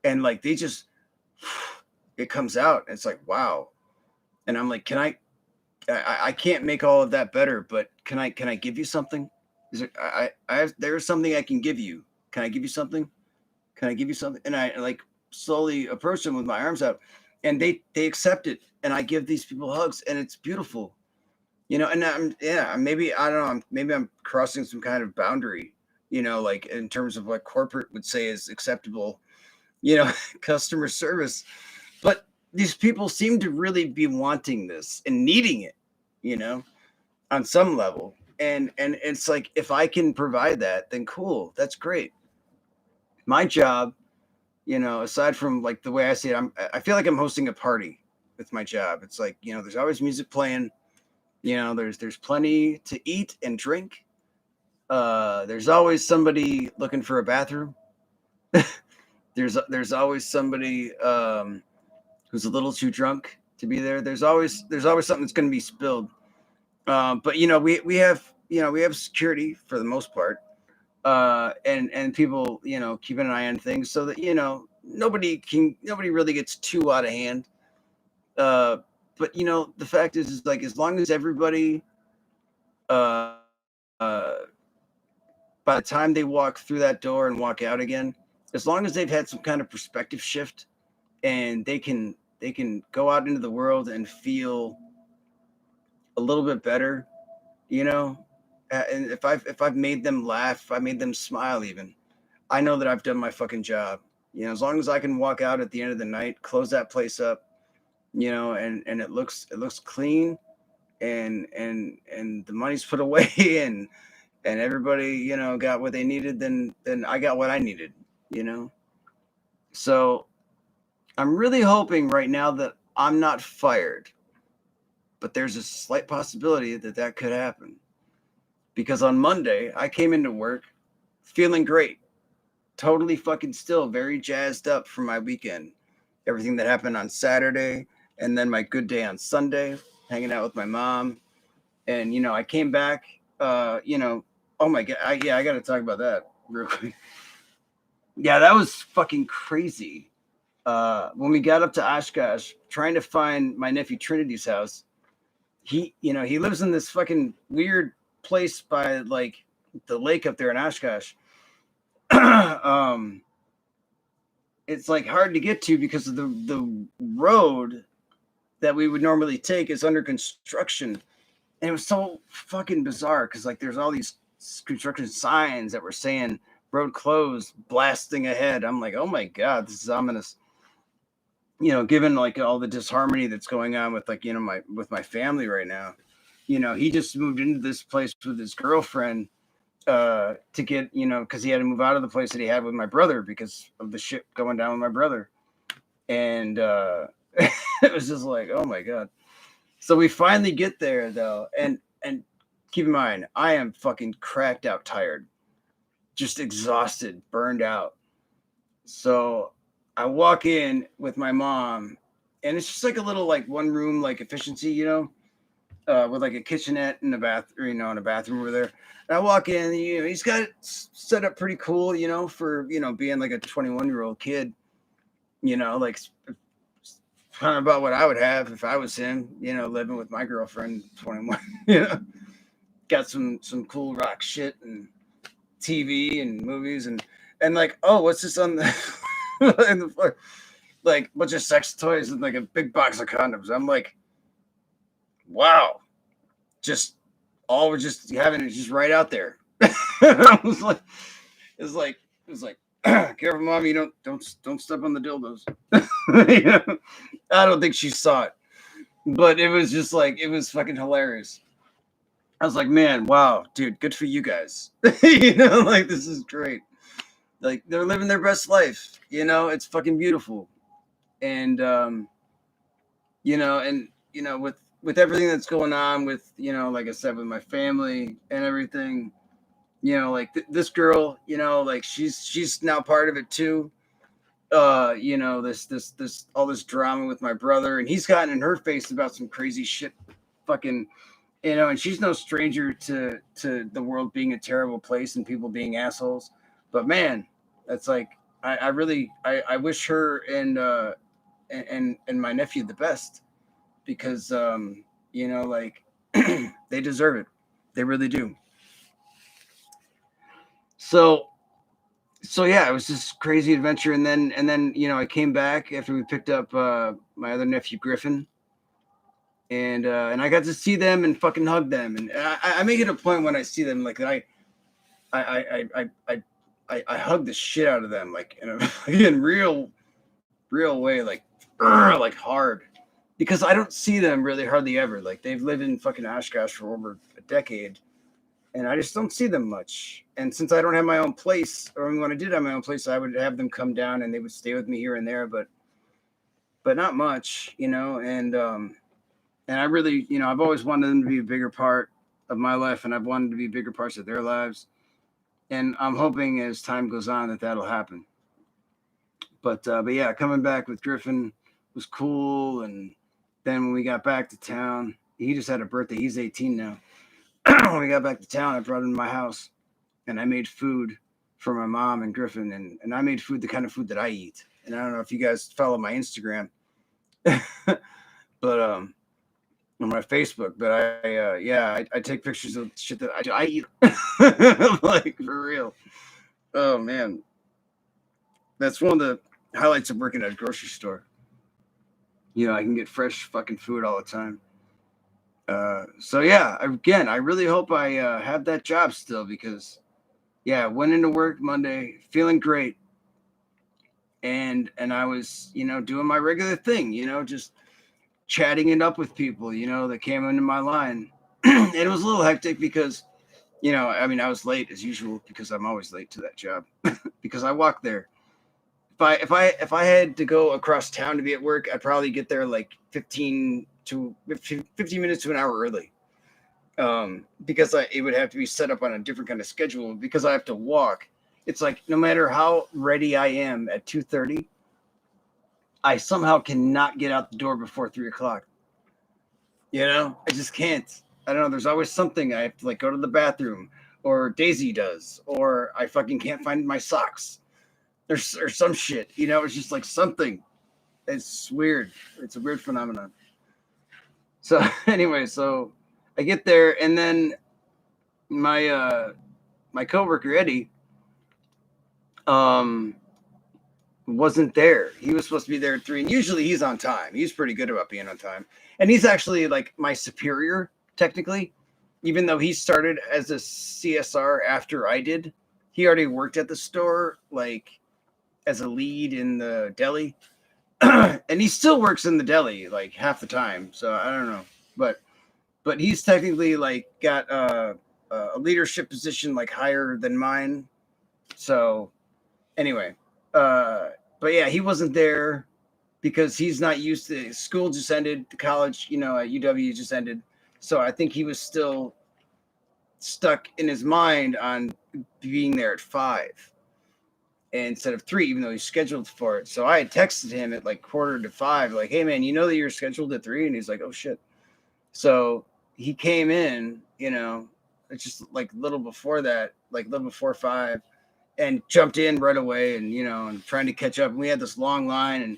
and like they just it comes out. It's like wow. And I'm like, I can't make all of that better, but can I give you something? Is it there's something I can give you. Can I give you something? Can I give you something? And I like slowly approach them with my arms out, and they accept it, and I give these people hugs, and it's beautiful, And maybe I don't know, maybe I'm crossing some kind of boundary, like in terms of what corporate would say is acceptable, customer service, but these people seem to really be wanting this and needing it, on some level, and it's like if I can provide that, then cool, that's great. My job, aside from like the way I see it, I feel like I'm hosting a party with my job. It's like, there's always music playing, there's plenty to eat and drink. There's always somebody looking for a bathroom. There's always somebody who's a little too drunk to be there. There's always something that's going to be spilled. But we have security for the most part. And people, keeping an eye on things so that, nobody really gets too out of hand. But the fact is like, as long as everybody, uh, by the time they walk through that door and walk out again, as long as they've had some kind of perspective shift and they can go out into the world and feel a little bit better, and if I've made them laugh, if I made them smile even, I know that I've done my fucking job. As long as I can walk out at the end of the night, close that place up, and it looks clean, and the money's put away, and everybody, got what they needed, then I got what I needed, So I'm really hoping right now that I'm not fired, but there's a slight possibility that could happen. Because on Monday, I came into work feeling great, totally fucking still very jazzed up for my weekend. Everything that happened on Saturday, and then my good day on Sunday, hanging out with my mom. And, I came back, oh my God. I got to talk about that real quick. Yeah, that was fucking crazy. When we got up to Oshkosh, trying to find my nephew Trinity's house, he lives in this fucking weird place by like the lake up there in Oshkosh. It's like hard to get to because of the road that we would normally take is under construction. And it was so fucking bizarre because like there's all these construction signs that were saying road closed, blasting ahead. I'm like, oh my God, this is ominous. given like all the disharmony that's going on with like, my family right now, he just moved into this place with his girlfriend to get, because he had to move out of the place that he had with my brother because of the shit going down with my brother. And it was just like, oh my God. So we finally get there though. And keep in mind, I am fucking cracked out tired, just exhausted, burned out. So I walk in with my mom, and it's just like a little like one room like efficiency, with like a kitchenette and a bath, and a bathroom over there. And I walk in, he's got it set up pretty cool, for being like a 21-year-old kid, like kind of about what I would have if I was him, living with my girlfriend, 21. Got some cool rock shit and TV and movies and like, oh, what's this on the in the floor? Like a bunch of sex toys and like a big box of condoms. I'm like, wow, just all we're just having it just right out there. I was like, it was like, careful, mom, you don't step on the dildos. I don't think she saw it, but it was just like, it was fucking hilarious. I was like, man, wow, dude, good for you guys. Like this is great. Like they're living their best life. It's fucking beautiful. And with everything that's going on with, like I said, with my family and everything, like this girl, like she's now part of it too. This all this drama with my brother, and he's gotten in her face about some crazy shit, fucking, and she's no stranger to the world being a terrible place and people being assholes. But man, that's like, I really wish her and my nephew the best, because like they deserve it. They really do. So yeah, it was this crazy adventure, and then I came back after we picked up my other nephew Griffin, and I got to see them and fucking hug them, and I make it a point when I see them, like, that I hug the shit out of them, like in real way, like hard, because I don't see them really hardly ever. Like they've lived in fucking Oshkosh for over a decade, and I just don't see them much. And since I don't have my own place, or when I did have my own place, I would have them come down and they would stay with me here and there, but not much, and I really, I've always wanted them to be a bigger part of my life, and I've wanted to be bigger parts of their lives. And I'm hoping as time goes on that that'll happen. But yeah, coming back with Griffin was cool. And then when we got back to town, he just had a birthday. He's 18 now. When we got back to town, I brought him to my house, and I made food for my mom and Griffin, and I made food, the kind of food that I eat. And I don't know if you guys follow my Instagram, but on my Facebook. But I take pictures of shit that I eat, like for real. Oh man, that's one of the highlights of working at a grocery store. I can get fresh fucking food all the time. So yeah, again, I really hope I have that job still, because yeah, went into work Monday feeling great, and I was doing my regular thing, just chatting it up with people that came into my line. It was a little hectic because I mean, I was late as usual, because I'm always late to that job because I walk there. If I had to go across town to be at work, I'd probably get there like 15 minutes to an hour early. Because it would have to be set up on a different kind of schedule, because I have to walk. It's like, no matter how ready I am at 2:30, I somehow cannot get out the door before 3 o'clock. I just can't. I don't know. There's always something. I have to like go to the bathroom, or Daisy does, or I fucking can't find my socks, or some shit. It's just like something. It's weird. It's a weird phenomenon. So anyway, so I get there, and then my coworker Eddie wasn't there. He was supposed to be there at 3, and usually he's on time. He's pretty good about being on time, and he's actually like my superior technically, even though he started as a CSR after I did. He already worked at the store like as a lead in the deli, and he still works in the deli like half the time. So I don't know, but he's technically like got a leadership position like higher than mine. So anyway, but yeah, he wasn't there because he's not used to school. Just ended the college, at UW just ended. So I think he was still stuck in his mind on being there at 5 instead of 3, even though he's scheduled for it. So I had texted him at like 4:45, like, "Hey man, you know that you're scheduled at 3?" And he's like, "Oh shit." So he came in, it's just like little before that, like little before 5, and jumped in right away, and trying to catch up. And we had this long line,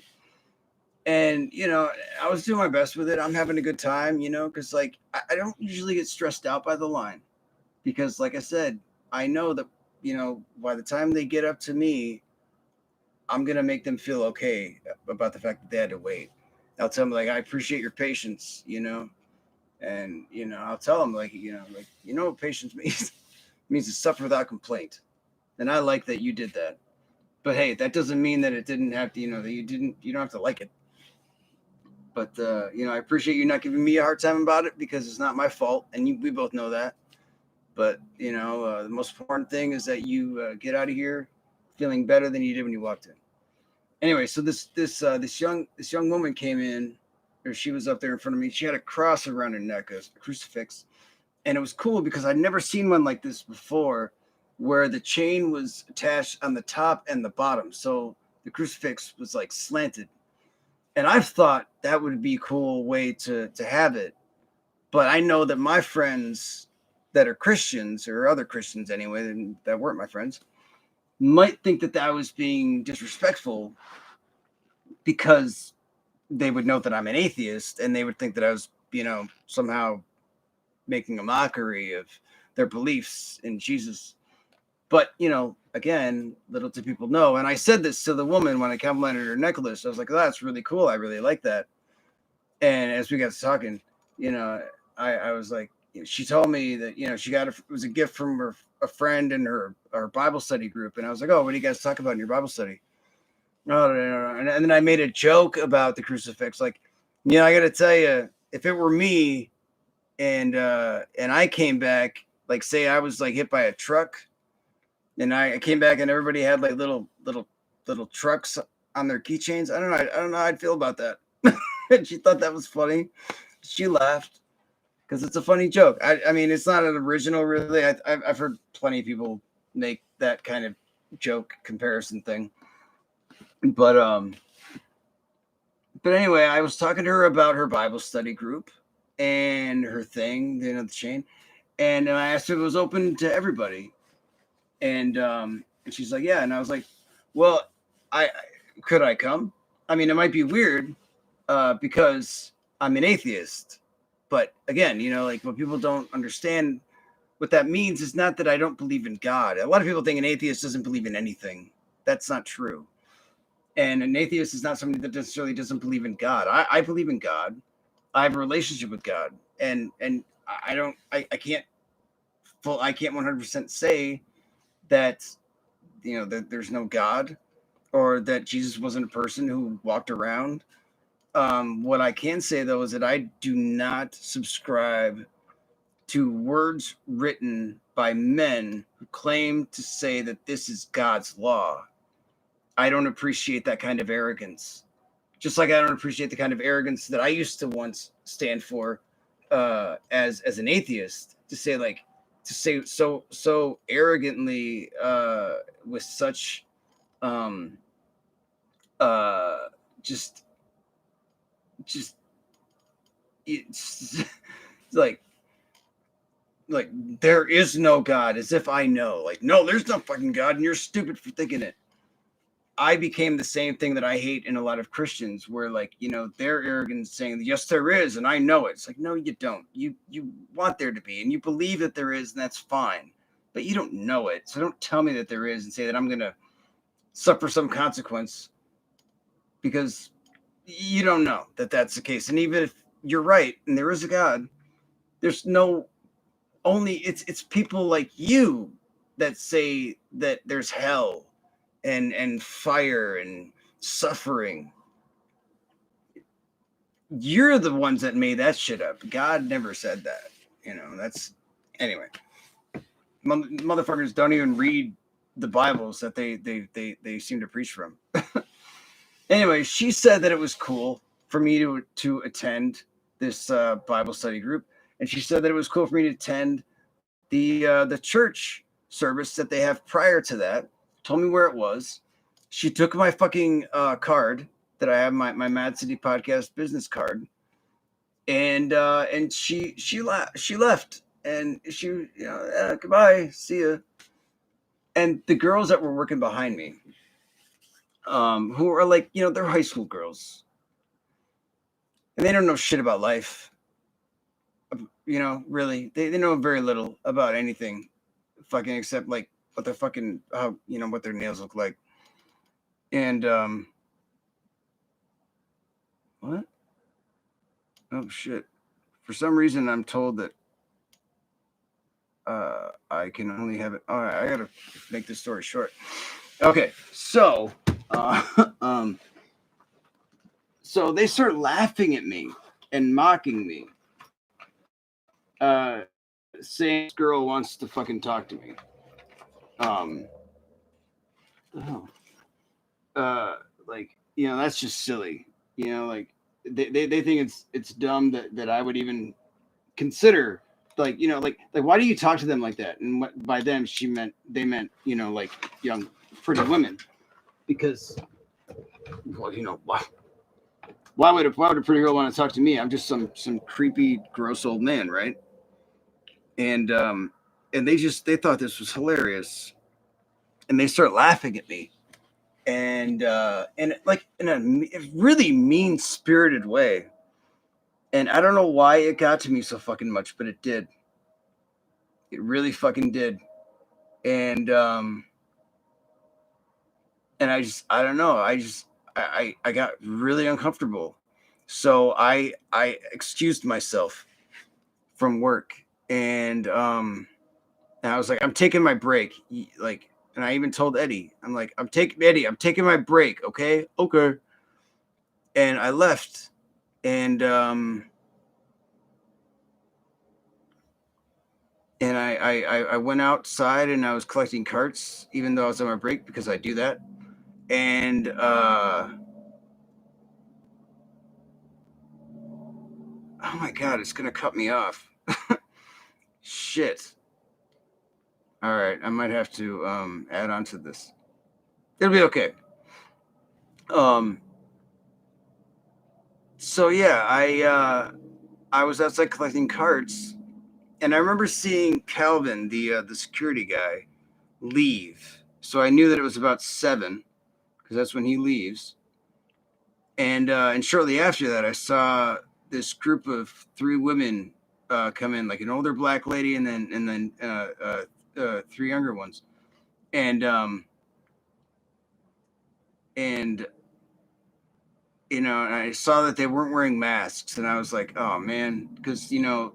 and I was doing my best with it. I'm having a good time, because like I don't usually get stressed out by the line, because like I said, I know that by the time they get up to me, I'm gonna make them feel okay about the fact that they had to wait. I'll tell them like, I appreciate your patience, and I'll tell them like, what patience means. It means to suffer without complaint, and I like that you did that. But hey, that doesn't mean that it didn't have to, that you don't have to like it. But I appreciate you not giving me a hard time about it, because it's not my fault, and we both know that. But the most important thing is that you get out of here feeling better than you did when you walked in. Anyway, so this young woman came in, or she was up there in front of me. She had a cross around her neck, a crucifix, and it was cool because I'd never seen one like this before, where the chain was attached on the top and the bottom, so the crucifix was like slanted. And I've thought that would be a cool way to have it, but I know that my friends that are Christians, or other Christians anyway, that weren't my friends, might think that I was being disrespectful, because they would know that I'm an atheist, and they would think that I was, somehow making a mockery of their beliefs in Jesus. But, again, little do people know. And I said this to the woman when I complimented her necklace. I was like, "Oh, that's really cool. I really like that." And as we got to talking, I was like, she told me that, she got it was a gift from a friend in her Bible study group. And I was like, "Oh, what do you guys talk about in your Bible study?" No. And then I made a joke about the crucifix. Like, I got to tell you, if it were me and I came back, like say I was like hit by a truck, and I came back and everybody had like little trucks on their keychains. I don't know how I'd feel about that. And she thought that was funny. She laughed because it's a funny joke. I mean, it's not an original, really. I've heard plenty of people make that kind of joke comparison thing. But anyway, I was talking to her about her Bible study group and her thing, the chain, and I asked her if it was open to everybody, and she's like, "Yeah," and I was like, "Well, could I come? I mean, it might be weird, because I'm an atheist, but again, like what people don't understand, what that means is not that I don't believe in God. A lot of people think an atheist doesn't believe in anything. That's not true. And an atheist is not somebody that necessarily doesn't believe in God. I believe in God. I have a relationship with God, and I can't 100% say that that there's no God, or that Jesus wasn't a person who walked around. What I can say though is that I do not subscribe to words written by men who claim to say that this is God's law. I don't appreciate that kind of arrogance. Just like I don't appreciate the kind of arrogance that I used to once stand for, as an atheist, to say so arrogantly, with such just it's like there is no God, as if I know. Like, no, there's no fucking God, and you're stupid for thinking it. I became the same thing that I hate in a lot of Christians, where they're arrogant, saying, "Yes, there is, and I know it." It's like, no, you don't. You want there to be, and you believe that there is, and that's fine, but you don't know it. So don't tell me that there is and say that I'm gonna suffer some consequence, because you don't know that that's the case. And even if you're right and there is a God, there's no only it's people like you that say that there's hell and fire and suffering. you're the ones that made that shit up. God never said that. That's anyway. Motherfuckers don't even read the Bibles that they seem to preach from. Anyway, she said that it was cool for me to attend this Bible study group, and she said that it was cool for me to attend the church service that they have prior to that. Told me where it was. She took my fucking card that I have, my Mad City Podcast business card, and she left, and she goodbye, see ya. And the girls that were working behind me, who are like, they're high school girls, and they don't know shit about life. Really, they know very little about anything, fucking, except like what their fucking how what their nails look like. And what? Oh shit! For some reason, I'm told that I can only have it. All right, I gotta make this story short. Okay, so so they start laughing at me and mocking me, saying this girl wants to fucking talk to me. Like, that's just silly. Like they think it's dumb that I would even consider, like, like why do you talk to them like that? And by them they meant like young pretty women, because, well, why would a pretty girl want to talk to me? I'm just some creepy gross old man, right? And they thought this was hilarious, and they start laughing at me, and like in a really mean spirited way. And I don't know why it got to me so fucking much, but it did. It really fucking did. And I don't know. I got really uncomfortable. So I excused myself from work, and I was like, I'm taking my break. Like, and I even told Eddie, I'm like, I'm taking my break. Okay. And I left, and I went outside, and I was collecting carts, even though I was on my break, because I do that. And oh my God, it's gonna cut me off. Shit. All right, I might have to add on to this. It'll be okay. So yeah, I was outside collecting carts, and I remember seeing Calvin, the security guy, leave. So I knew that it was about 7, because that's when he leaves. And shortly after that, I saw this group of 3 women come in, like an older black lady, and then 3 younger ones, and I saw that they weren't wearing masks, and I was like, oh man, because the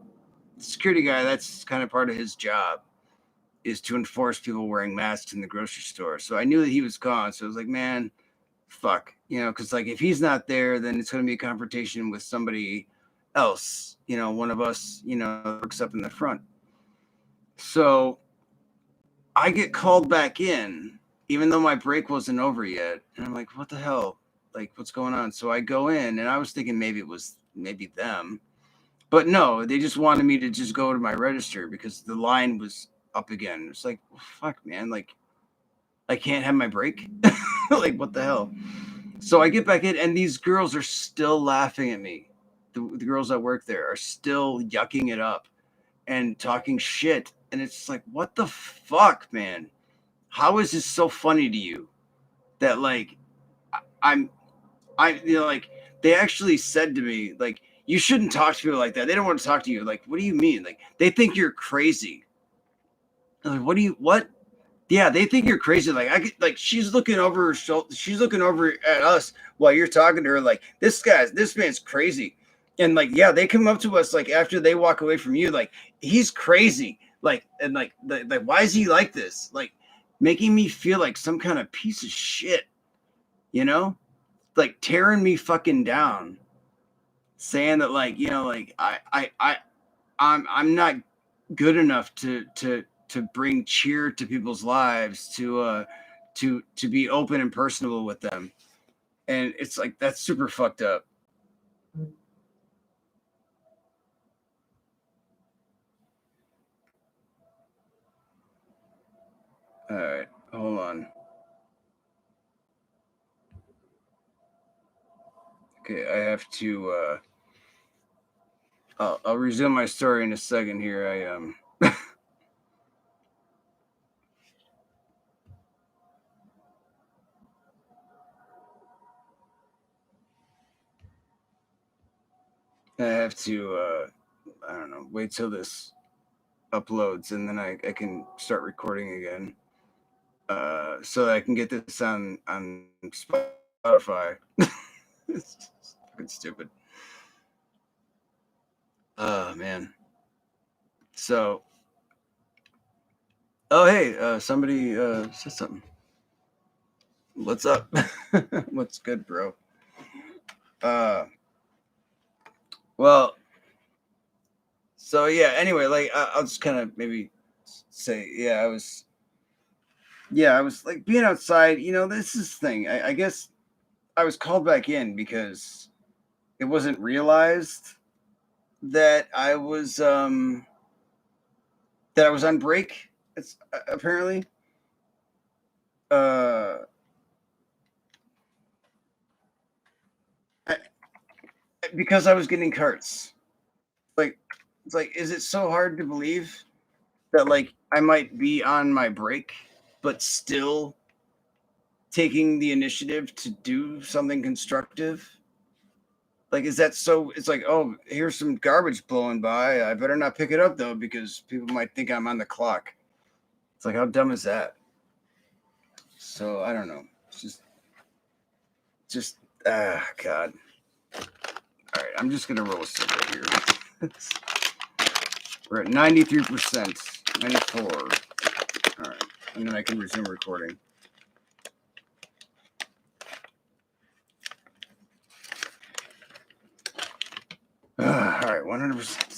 security guy, that's kind of part of his job, is to enforce people wearing masks in the grocery store. So I knew that he was gone. So I was like, man, fuck, because like if he's not there, then it's going to be a confrontation with somebody else, one of us, works up in the front. So I get called back in, even though my break wasn't over yet. And I'm like, what the hell? Like, what's going on? So I go in, and I was thinking maybe it was them. But no, they just wanted me to just go to my register because the line was up again. It's like, well, fuck, man. Like, I can't have my break. Like, what the hell? So I get back in, and these girls are still laughing at me. The girls that work there are still yucking it up and talking shit. And it's like, what the fuck, man? How is this so funny to you? That, like, like, they actually said to me, like, you shouldn't talk to people like that. They don't want to talk to you. Like, what do you mean? Like, they think you're crazy. I'm like, what? Yeah, they think you're crazy. Like, she's looking over her shoulder. She's looking over at us while you're talking to her. Like, this man's crazy. And like, yeah, they come up to us, like, after they walk away from you, like, he's crazy. Like, and like, why is he like this? Like, making me feel like some kind of piece of shit, like tearing me fucking down. saying that, like, like I'm not good enough to bring cheer to people's lives, to be open and personable with them. And it's like, that's super fucked up. All right, hold on. Okay, I have to I'll resume my story in a second here. I have to I don't know, wait till this uploads, and then I can start recording again. So that I can get this on Spotify. It's fucking stupid. Oh man. So, oh hey, somebody said something. What's up? What's good, bro? Uh, well, so yeah. Anyway, like I'll just kind of maybe say, I was like being outside. This is the thing. I guess I was called back in because it wasn't realized that I was on break. It's apparently uh I, because I was getting carts. Like, it's like, is it so hard to believe that, like, I might be on my break but still taking the initiative to do something constructive? Like, is that so? It's like, oh, here's some garbage blowing by. I better not pick it up though, because people might think I'm on the clock. It's like, how dumb is that? So I don't know. It's just God. All right, I'm just gonna roll a cigarette here. We're at 93%, 94. All right, and then I can resume recording. All right, 100%.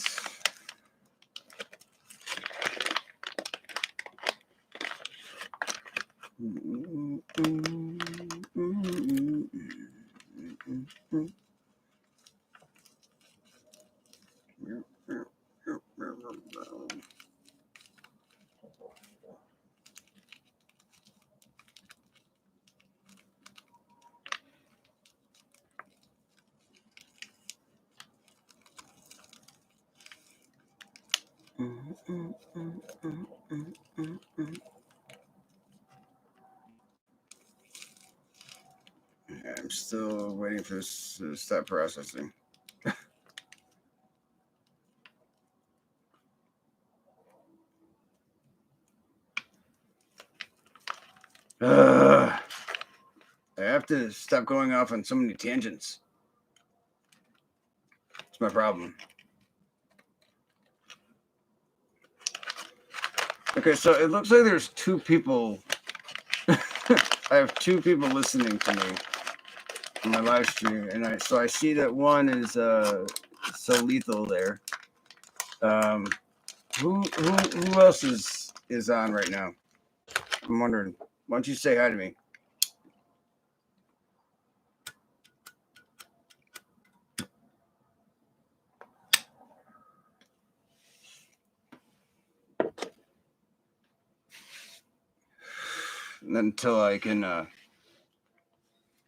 I'm still waiting for this to stop processing. I have to stop going off on so many tangents. It's my problem. Okay, so it looks like there's two people. I have two people listening to me on my live stream, and I see that one is so lethal there. Who else is on right now? I'm wondering. Why don't you say hi to me? And then until I can.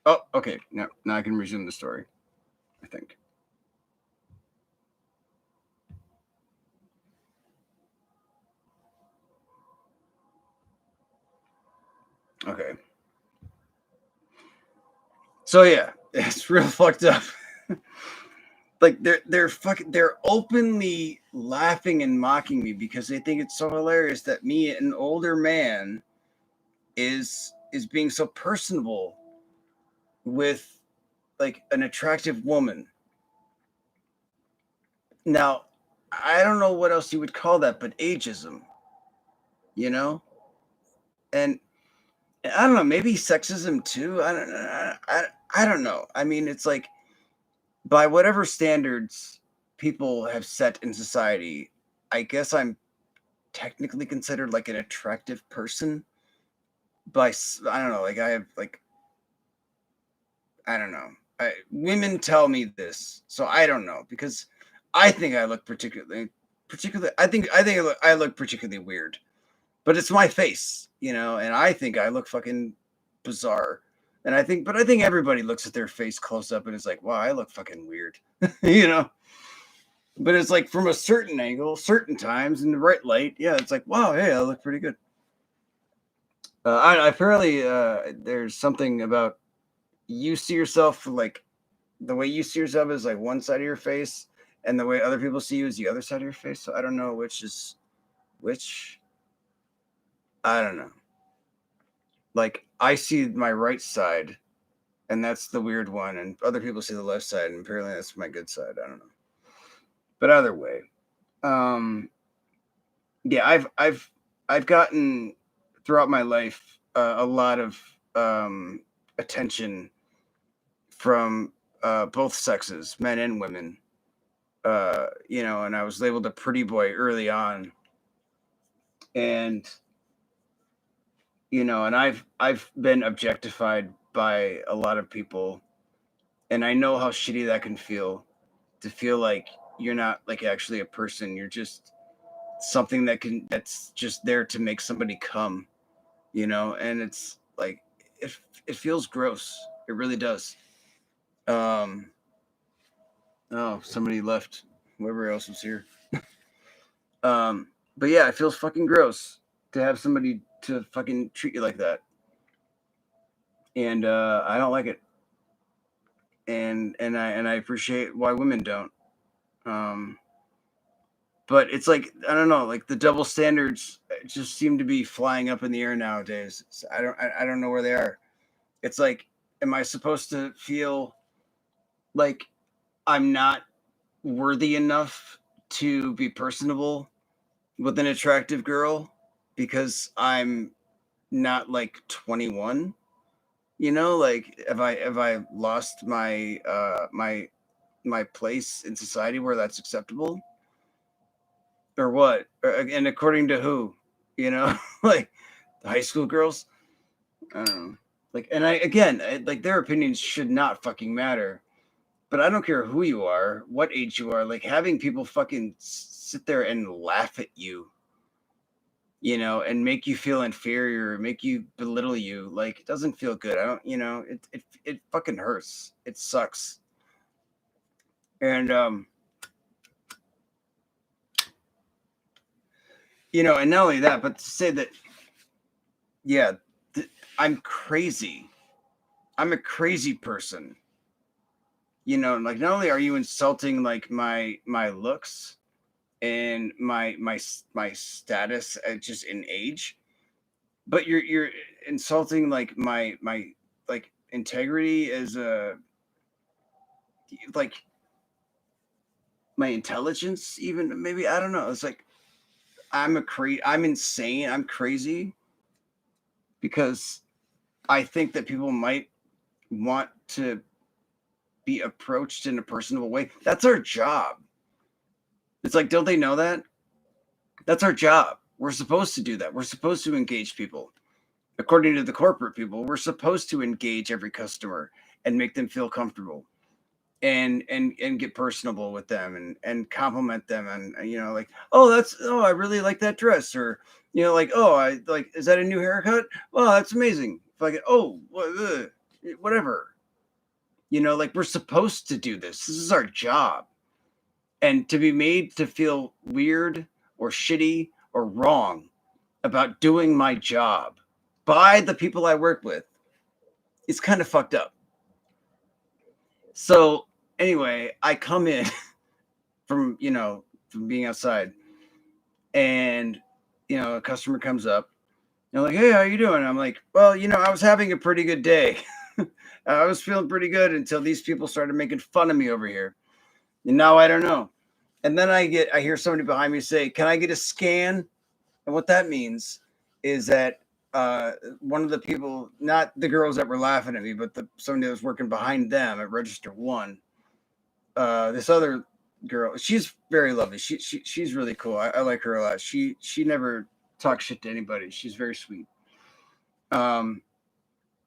Oh, okay. Now I can resume the story, I think. Okay. So yeah, it's real fucked up. Like they're openly laughing and mocking me because they think it's so hilarious that me, an older man, is being so personable with, like, an attractive woman. Now, I don't know what else you would call that but ageism, you know? And I don't know, maybe sexism too. I don't know. I don't know. I mean, it's like, by whatever standards people have set in society, I guess I'm technically considered like an attractive person. I don't know, like I have like I don't know. Women tell me this, so I don't know because I think I look particularly. I look particularly weird, but it's my face, and I think I look fucking bizarre. And I think everybody looks at their face close up and is like, wow, I look fucking weird, you know. But it's like from a certain angle, certain times in the right light, yeah, it's like, wow, hey, I look pretty good. Apparently, there's something about you see yourself like the way you see yourself is like one side of your face, and the way other people see you is the other side of your face. So I don't know which is which. I don't know. Like I see my right side, and that's the weird one, and other people see the left side, and apparently that's my good side. I don't know. But either way, um, yeah, I've gotten throughout my life a lot of attention from both sexes, men and women. And I was labeled a pretty boy early on, and and I've been objectified by a lot of people, and I know how shitty that can feel, to feel like you're not like actually a person. You're just something that's just there to make somebody come, and it's like it it feels gross. It really does. Um oh, somebody left. Whoever else was here. But yeah, it feels fucking gross to have somebody to fucking treat you like that. And I don't like it. And I appreciate why women don't. Um but it's like I don't know, like the double standards just seem to be flying up in the air nowadays. So I don't know where they are. It's like, am I supposed to feel like I'm not worthy enough to be personable with an attractive girl because I'm not like 21? Like have I lost my place in society where that's acceptable, or what? And according to who? Like the high school girls. I don't know. Like, and like their opinions should not fucking matter. But I don't care who you are, what age you are. Like having people fucking sit there and laugh at you, and make you feel inferior, make you belittle you. Like it doesn't feel good. I don't. It fucking hurts. It sucks. And and not only that, but to say that, yeah, I'm crazy. I'm a crazy person. Like not only are you insulting like my looks and my status just in age, but you're insulting like my like integrity as a like my intelligence, even maybe. I don't know. It's like I'm insane. I'm crazy because I think that people might want to be approached in a personable way. That's our job. It's like, don't they know that? That's our job. We're supposed to do that. We're supposed to engage people. According to the corporate people, we're supposed to engage every customer and make them feel comfortable and get personable with them and compliment them, and like, I really like that dress, or like, oh, I like, is that a new haircut? Oh, that's amazing. Like, oh, whatever. Like we're supposed to do this. This is our job. And to be made to feel weird or shitty or wrong about doing my job by the people I work with, it's kind of fucked up. So anyway, I come in from being outside, and a customer comes up, and like, hey, how you doing? I'm like, well, I was having a pretty good day. I was feeling pretty good until these people started making fun of me over here, and now I don't know. And then I hear somebody behind me say, can I get a scan? And what that means is that one of the people, not the girls that were laughing at me, but somebody that was working behind them at register 1, this other girl, she's very lovely. She's really cool. I like her a lot. She never talks shit to anybody. She's very sweet. Um,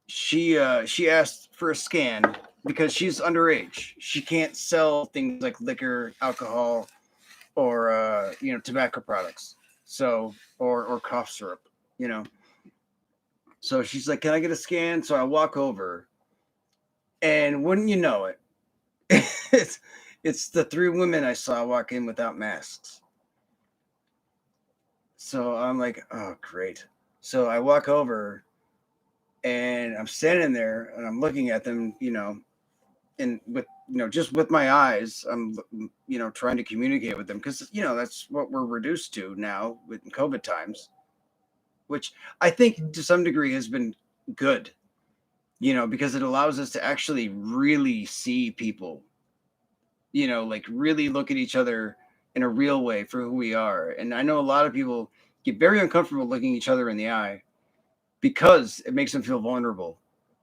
she asked for a scan because she's underage. She can't sell things like liquor, alcohol, or tobacco products. So or cough syrup. You know. So she's like, "Can I get a scan?" So I walk over, and wouldn't you know it, it's the three women I saw walk in without masks. So I'm like, "Oh, great." So I walk over, and I'm standing there, and I'm looking at them, and with just with my eyes, I'm trying to communicate with them because that's what we're reduced to now with COVID times, which I think to some degree has been good, because it allows us to actually really see people, like really look at each other in a real way for who we are. And I know a lot of people get very uncomfortable looking each other in the eye because it makes them feel vulnerable.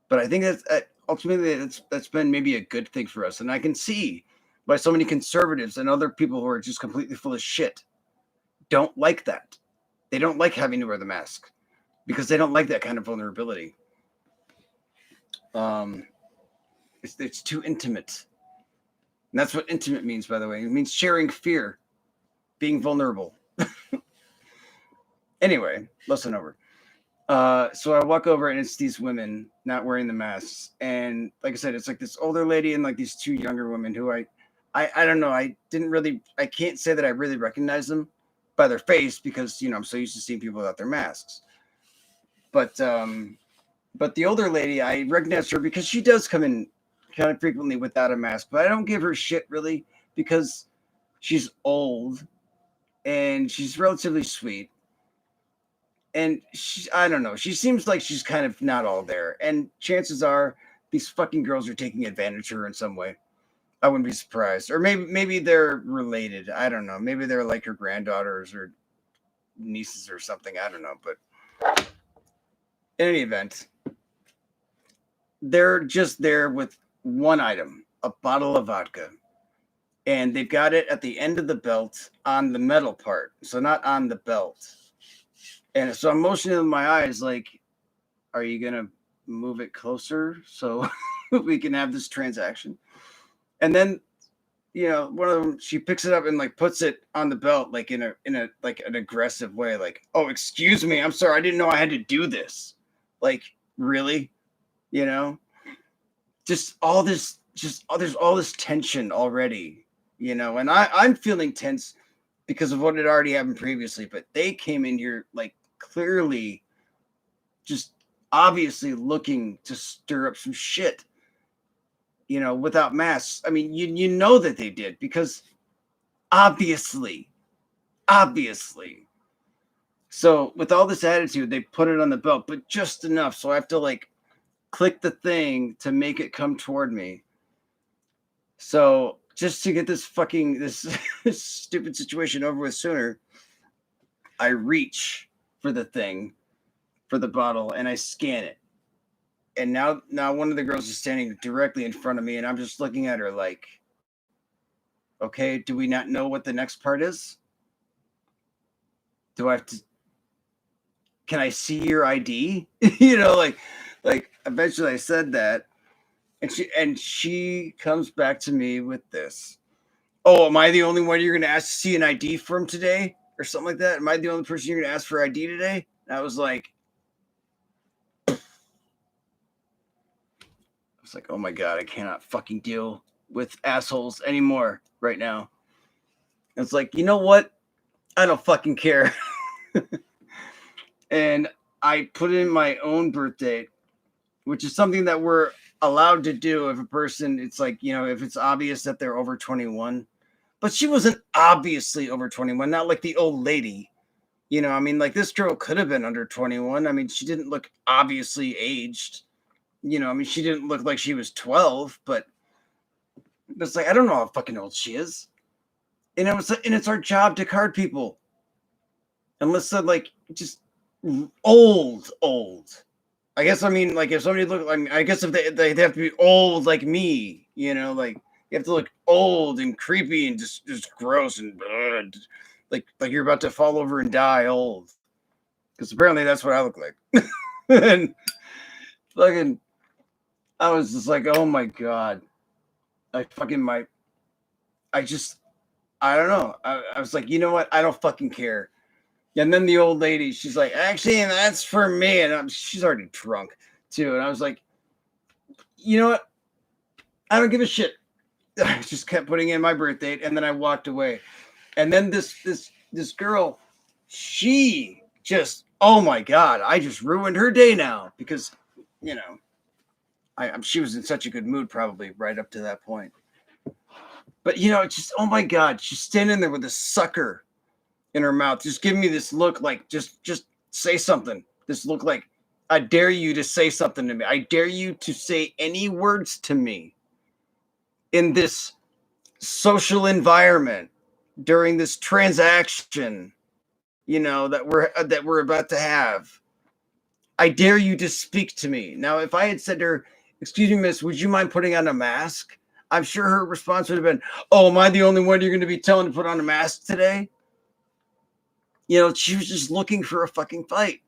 But I think that's ultimately that's been maybe a good thing for us. And I can see why so many conservatives and other people who are just completely full of shit don't like that. They don't like having to wear the mask because they don't like that kind of vulnerability. It's too intimate. And that's what intimate means, by the way. It means sharing fear, being vulnerable. Anyway, lesson over. So I walk over and it's these women not wearing the masks. And like I said, it's like this older lady and like these two younger women who I don't know. I can't say that I really recognize them by their face because, I'm so used to seeing people without their masks. But the older lady, I recognize her because she does come in kind of frequently without a mask, but I don't give her shit really because she's old and she's relatively sweet. And I don't know, she seems like she's kind of not all there. And chances are these fucking girls are taking advantage of her in some way. I wouldn't be surprised. Or maybe they're related. I don't know. Maybe they're like her granddaughters or nieces or something. I don't know. But in any event, they're just there with one item, a bottle of vodka. And they've got it at the end of the belt on the metal part. So not on the belt. And so I'm motioning with my eyes like, are you going to move it closer so we can have this transaction? And then, one of them, she picks it up and like puts it on the belt, like in a like an aggressive way. Like, oh, excuse me. I'm sorry. I didn't know I had to do this. Like, really? Just all this, there's all this tension already, and I'm feeling tense because of what had already happened previously, but they came in here like clearly just obviously looking to stir up some shit, without masks. I mean, you know that they did because obviously. So with all this attitude, they put it on the belt, but just enough. So I have to like click the thing to make it come toward me. So just to get this this stupid situation over with sooner, I reach for the thing, for the bottle, and I scan it. And now one of the girls is standing directly in front of me, and I'm just looking at her like, okay, do we not know what the next part is? Do I have to? Can I see your ID? like eventually I said that, and she comes back to me with this. Oh, am I the only one you're going to ask to see an ID from today, or something like that? Am I the only person you're going to ask for ID today? And I was like, oh my God, I cannot fucking deal with assholes anymore right now. And it's like, you know what? I don't fucking care. And I put in my own birth date, which is something that we're allowed to do if a person, it's like, if it's obvious that they're over 21. But she wasn't obviously over 21, not like the old lady. I mean, like this girl could have been under 21. I mean, she didn't look obviously aged. I mean, she didn't look like she was 12, but it's like, I don't know how fucking old she is. And it's our job to card people. Unless they're like just old. I guess, I mean, like if somebody looked like, I guess if they have to be old like me, like You have to look old and creepy and just gross and like you're about to fall over and die old. Because apparently that's what I look like. And fucking, I was just like, oh my God. I don't know. I was like, you know what? I don't fucking care. And then the old lady, she's like, actually, that's for me. And she's already drunk too. And I was like, you know what? I don't give a shit. I just kept putting in my birth date, and then I walked away. And then this girl, she just, oh my God, I just ruined her day now because, you know, she was in such a good mood probably right up to that point. But you know, it's just, oh my God, she's standing there with a sucker in her mouth, just giving me this look like, just say something. This look like, I dare you to say something to me. I dare you to say any words to me in this social environment during this transaction, you know, that we're about to have. I dare you to speak to me. Now, if I had said to her, excuse me, miss, would you mind putting on a mask? I'm sure her response would have been, oh, am I the only one you're going to be telling to put on a mask today? You know, she was just looking for a fucking fight.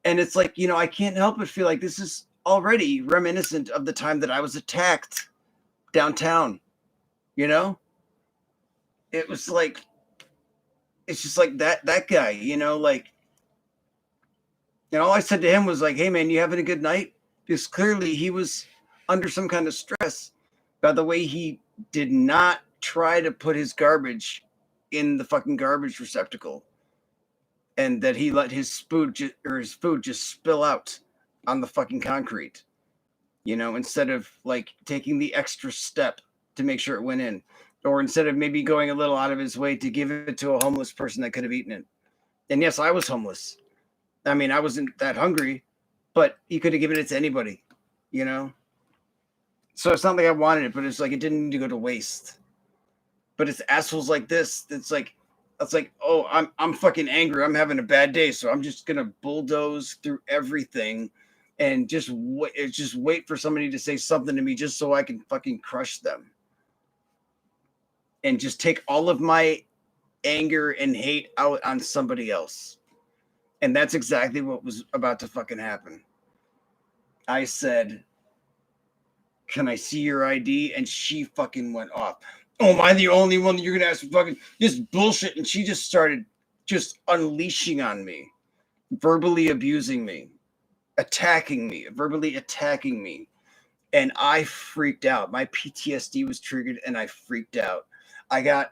And it's like, you know, I can't help but feel like this is already reminiscent of the time that I was attacked downtown. You know, it was like, it's just like that guy, you know, like, and all I said to him was like, hey man, you having a good night? Because clearly he was under some kind of stress by the way he did not try to put his garbage in the fucking garbage receptacle, and that he let his food just spill out on the fucking concrete, you know, instead of like taking the extra step to make sure it went in, or instead of maybe going a little out of his way to give it to a homeless person that could have eaten it. And yes, I was homeless. I mean, I wasn't that hungry, but he could have given it to anybody, you know? So it's not like I wanted it, but it's like it didn't need to go to waste. But it's assholes like this that's like, oh, I'm fucking angry. I'm having a bad day, so I'm just gonna bulldoze through everything and just wait for somebody to say something to me just so I can fucking crush them. And just take all of my anger and hate out on somebody else. And that's exactly what was about to fucking happen. I said, can I see your ID? And she fucking went off. Oh, am I the only one that you're going to ask for fucking this bullshit? And she just started just unleashing on me, verbally abusing me, verbally attacking me. And I freaked out. My PTSD was triggered and I freaked out. I got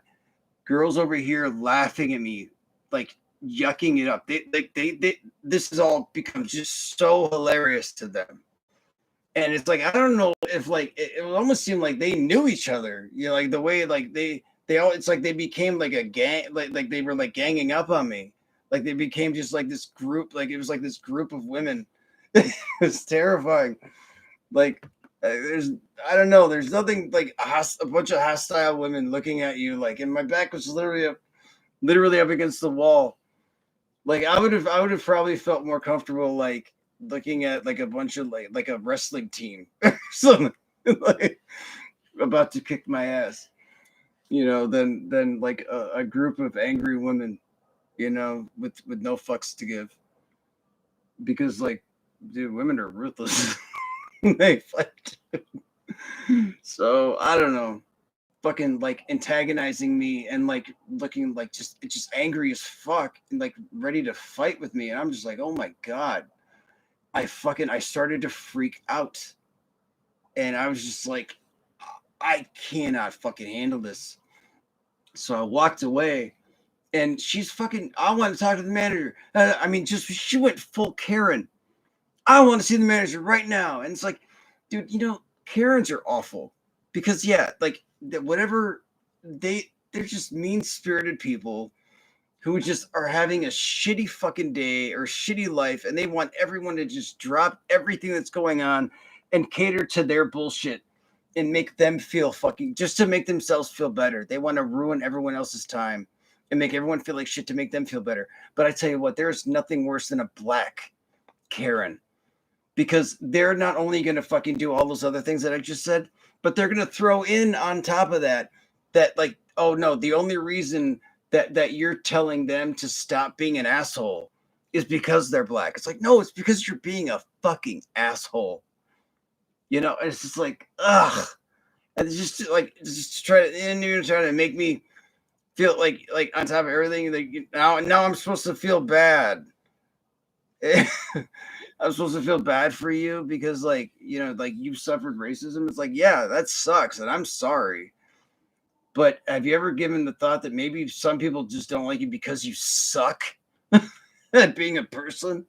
girls over here laughing at me, like yucking it up. They this has all become just so hilarious to them. And it's like, I don't know if like it almost seemed like they knew each other, you know, like the way like they all, it's like they became like a gang, like they were like ganging up on me, like they became just like this group, like it was like this group of women. It's terrifying. Like I don't know, there's nothing like a bunch of hostile women looking at you, like, and my back was literally up against the wall. Like I would have probably felt more comfortable like looking at like a bunch of like a wrestling team or something like about to kick my ass, you know, than like a group of angry women, you know, with no fucks to give. Because like, dude, women are ruthless. They fight. So I don't know, fucking like antagonizing me and like looking like just angry as fuck and like ready to fight with me, and I'm just like, oh my God. I started to freak out, and I was just like, I cannot fucking handle this. So I walked away, and she's fucking, I want to talk to the manager. I mean, just, she went full Karen. I want to see the manager right now. And it's like, dude, you know, Karens are awful because yeah, like whatever they're just mean-spirited people who just are having a shitty fucking day or shitty life, and they want everyone to just drop everything that's going on and cater to their bullshit and make them feel fucking, just to make themselves feel better. They want to ruin everyone else's time and make everyone feel like shit to make them feel better. But I tell you what, there's nothing worse than a black Karen, because they're not only going to fucking do all those other things that I just said, but they're going to throw in on top of that, like, oh no, the only reason that you're telling them to stop being an asshole is because they're black. It's like, no, it's because you're being a fucking asshole. You know, it's just like, ugh. And it's just try to, and you're trying to make me feel like on top of everything, like now I'm supposed to feel bad. I'm supposed to feel bad for you because, like, you know, like you suffered racism. It's like, yeah, that sucks, and I'm sorry. But have you ever given the thought that maybe some people just don't like you because you suck at being a person?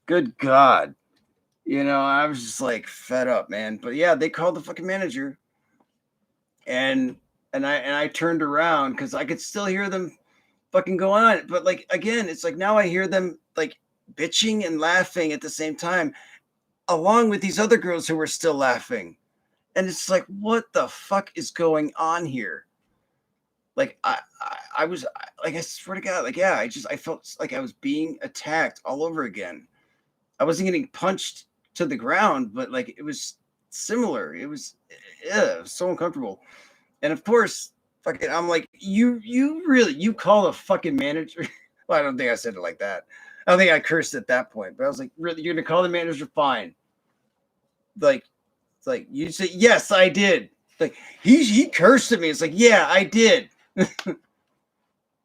Good God. You know, I was just like fed up, man. But yeah, they called the fucking manager, and I turned around because I could still hear them fucking go on. But like again, it's like now I hear them like bitching and laughing at the same time, along with these other girls who were still laughing. And it's like, what the fuck is going on here? Like I was like, I swear to God, like, yeah, I felt like I was being attacked all over again. I wasn't getting punched to the ground, but like it was similar. It was so uncomfortable. And of course, fucking, I'm like, you call a fucking manager? Well, I don't think I said it like that. I don't think I cursed at that point, but I was like, really, you're gonna call the manager? Fine. Like, it's like you say, yes, I did. Like he cursed at me. It's like, yeah, I did.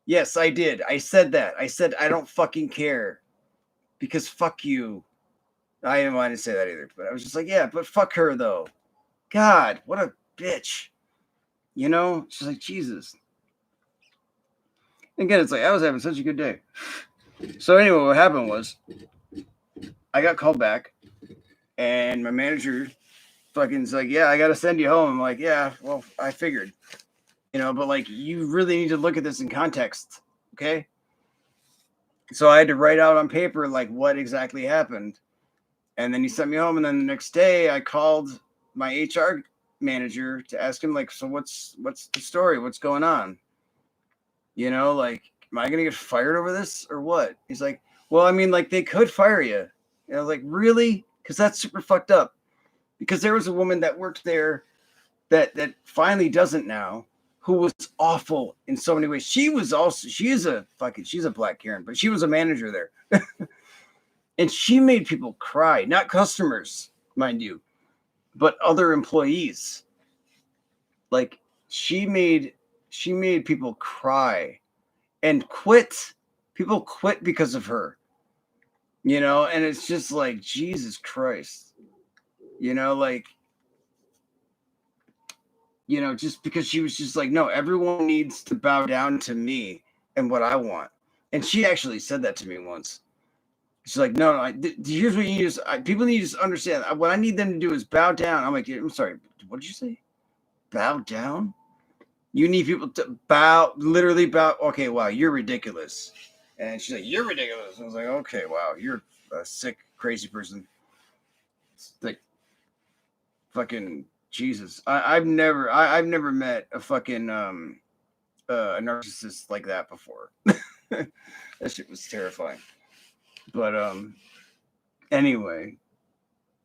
Yes, I did. I said that. I said I don't fucking care because fuck you. I didn't want to say that either, but I was just like, yeah, but fuck her though. God, what a bitch. You know, she's like, Jesus. Again, it's like I was having such a good day. So anyway, what happened was I got called back, and my manager fucking's like, yeah, I got to send you home. I'm like, yeah, well, I figured, you know, but like, you really need to look at this in context, okay? So I had to write out on paper like what exactly happened, and then he sent me home. And then the next day, I called my HR manager to ask him like, so what's the story? What's going on? You know, like, am I gonna get fired over this or what? He's like, well, I mean, like, they could fire you. And I was like, really? Because that's super fucked up. Because there was a woman that worked there that finally doesn't now, who was awful in so many ways. She's a black Karen, but she was a manager there. And she made people cry, not customers, mind you, but other employees. Like, she made people cry and quit. People quit because of her, you know, and it's just like, Jesus Christ, you know, like, you know, just because she was just like, no, everyone needs to bow down to me and what I want. And she actually said that to me once. She's like, no, here's what you need people need to understand. What I need them to do is bow down. I'm like, I'm sorry, what did you say? Bow down? You need people to literally bow. Okay, wow, you're ridiculous. And she's like, you're ridiculous. I was like, okay, wow, you're a sick, crazy person. It's like, fucking Jesus. I've never met a fucking a narcissist like that before. That shit was terrifying. But anyway,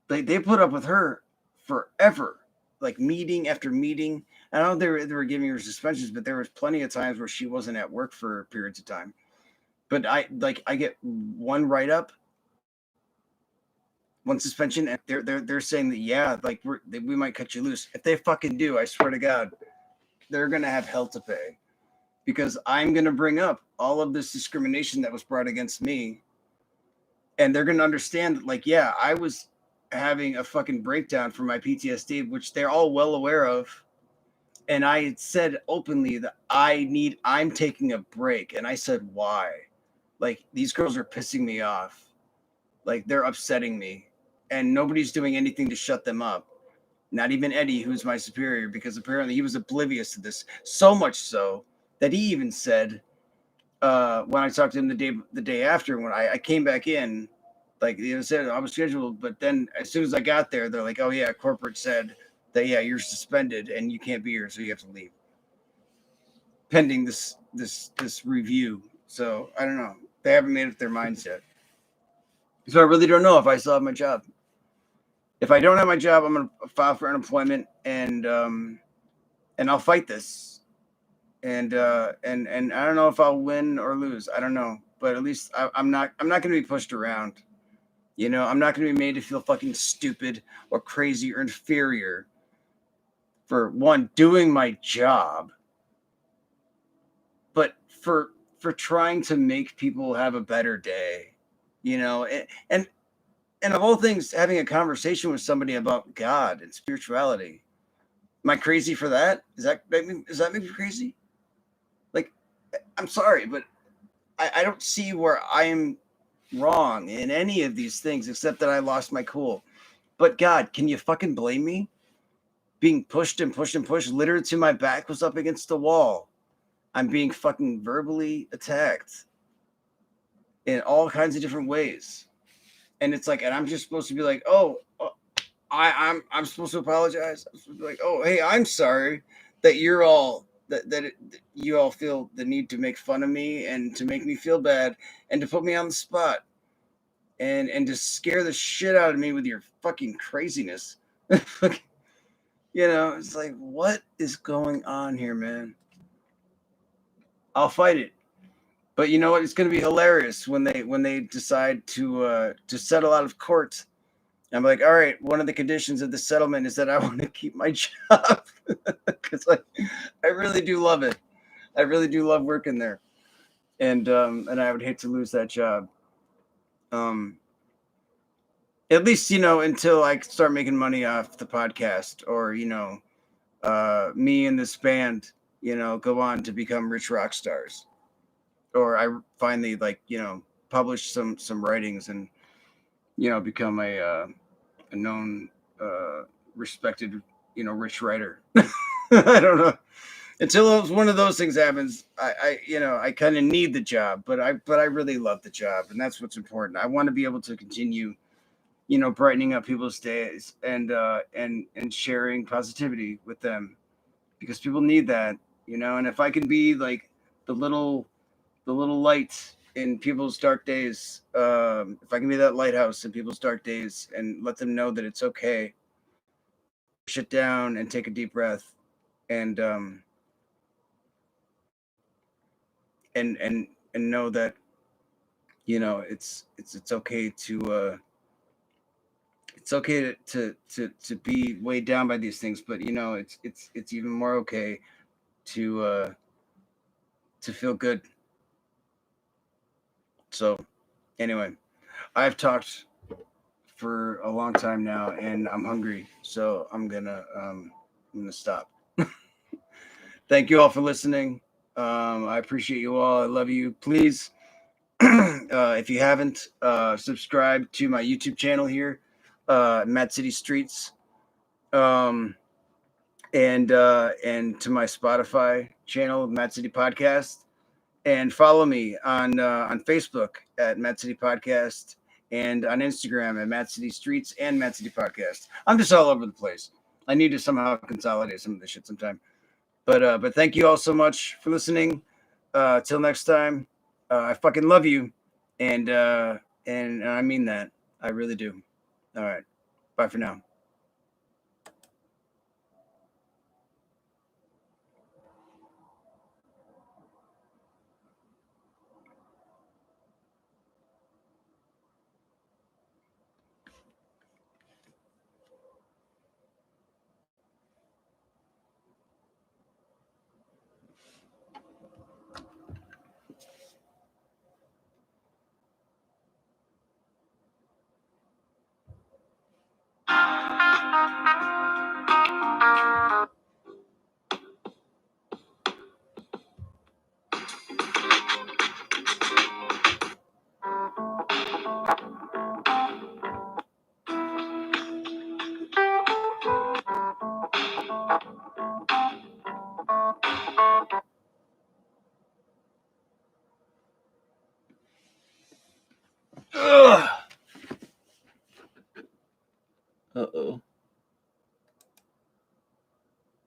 they put up with her forever, like meeting after meeting. I don't know if they were giving her suspensions, but there was plenty of times where she wasn't at work for periods of time. But I get one write up, one suspension, and they're saying that, yeah, like we might cut you loose. If they fucking do, I swear to God, they're gonna have hell to pay, because I'm gonna bring up all of this discrimination that was brought against me, and they're gonna understand that, like, yeah, I was having a fucking breakdown from my PTSD, which they're all well aware of. And I had said openly that I'm taking a break. And I said, why? Like, these girls are pissing me off. Like, they're upsetting me. And nobody's doing anything to shut them up. Not even Eddie, who's my superior, because apparently he was oblivious to this. So much so that he even said, when I talked to him the day after, when I came back in, like, they said I was scheduled, but then as soon as I got there, they're like, oh yeah, corporate said that, yeah, you're suspended and you can't be here, so you have to leave pending this review. So I don't know, they haven't made up their minds yet, so I really don't know if I still have my job. If I don't have my job, I'm going to file for unemployment, and I'll fight this. And I don't know if I'll win or lose. I don't know, but at least I'm not going to be pushed around. You know, I'm not going to be made to feel fucking stupid or crazy or inferior for one doing my job, but for trying to make people have a better day. You know, and of all things, having a conversation with somebody about God and spirituality. Am I crazy for that? Does that make me crazy? Like, I'm sorry, but I don't see where I'm wrong in any of these things except that I lost my cool. But God, can you fucking blame me? Being pushed and pushed and pushed, literally to my back was up against the wall. I'm being fucking verbally attacked in all kinds of different ways. And it's like, and I'm just supposed to be like, I'm supposed to apologize. I'm supposed to be like, oh, hey, I'm sorry that you're all that you all feel the need to make fun of me and to make me feel bad and to put me on the spot and to scare the shit out of me with your fucking craziness. You know, it's like, what is going on here, man? I'll fight it. But you know what? It's going to be hilarious when they decide to settle out of court. I'm like, all right, one of the conditions of the settlement is that I want to keep my job because I really do love it. I really do love working there, and I would hate to lose that job. At least until I start making money off the podcast, or me and this band, go on to become rich rock stars, or I finally publish some writings and become a known, respected, rich writer. I don't know. Until one of those things happens, I kind of need the job, but I really love the job, and that's what's important. I want to be able to continue, brightening up people's days and sharing positivity with them, because people need that, And if I can be like the little light in people's dark days, if I can be that lighthouse in people's dark days and let them know that it's okay, shut down and take a deep breath, and and know that it's okay to it's okay to be weighed down by these things, but it's even more okay to feel good. So anyway, I've talked for a long time now, and I'm hungry, so I'm gonna stop. Thank you all for listening. I appreciate you all. I love you. Please, if you haven't, subscribe to my YouTube channel here, Mad City Streets, and to my Spotify channel, Madcitypodcast, and follow me on Facebook at Madcitypodcast, and on Instagram at Mad City Streets and Madcitypodcast. I'm just all over the place. I need to somehow consolidate some of this shit sometime. But thank you all so much for listening. Till next time, I fucking love you, and I mean that. I really do. All right, bye for now.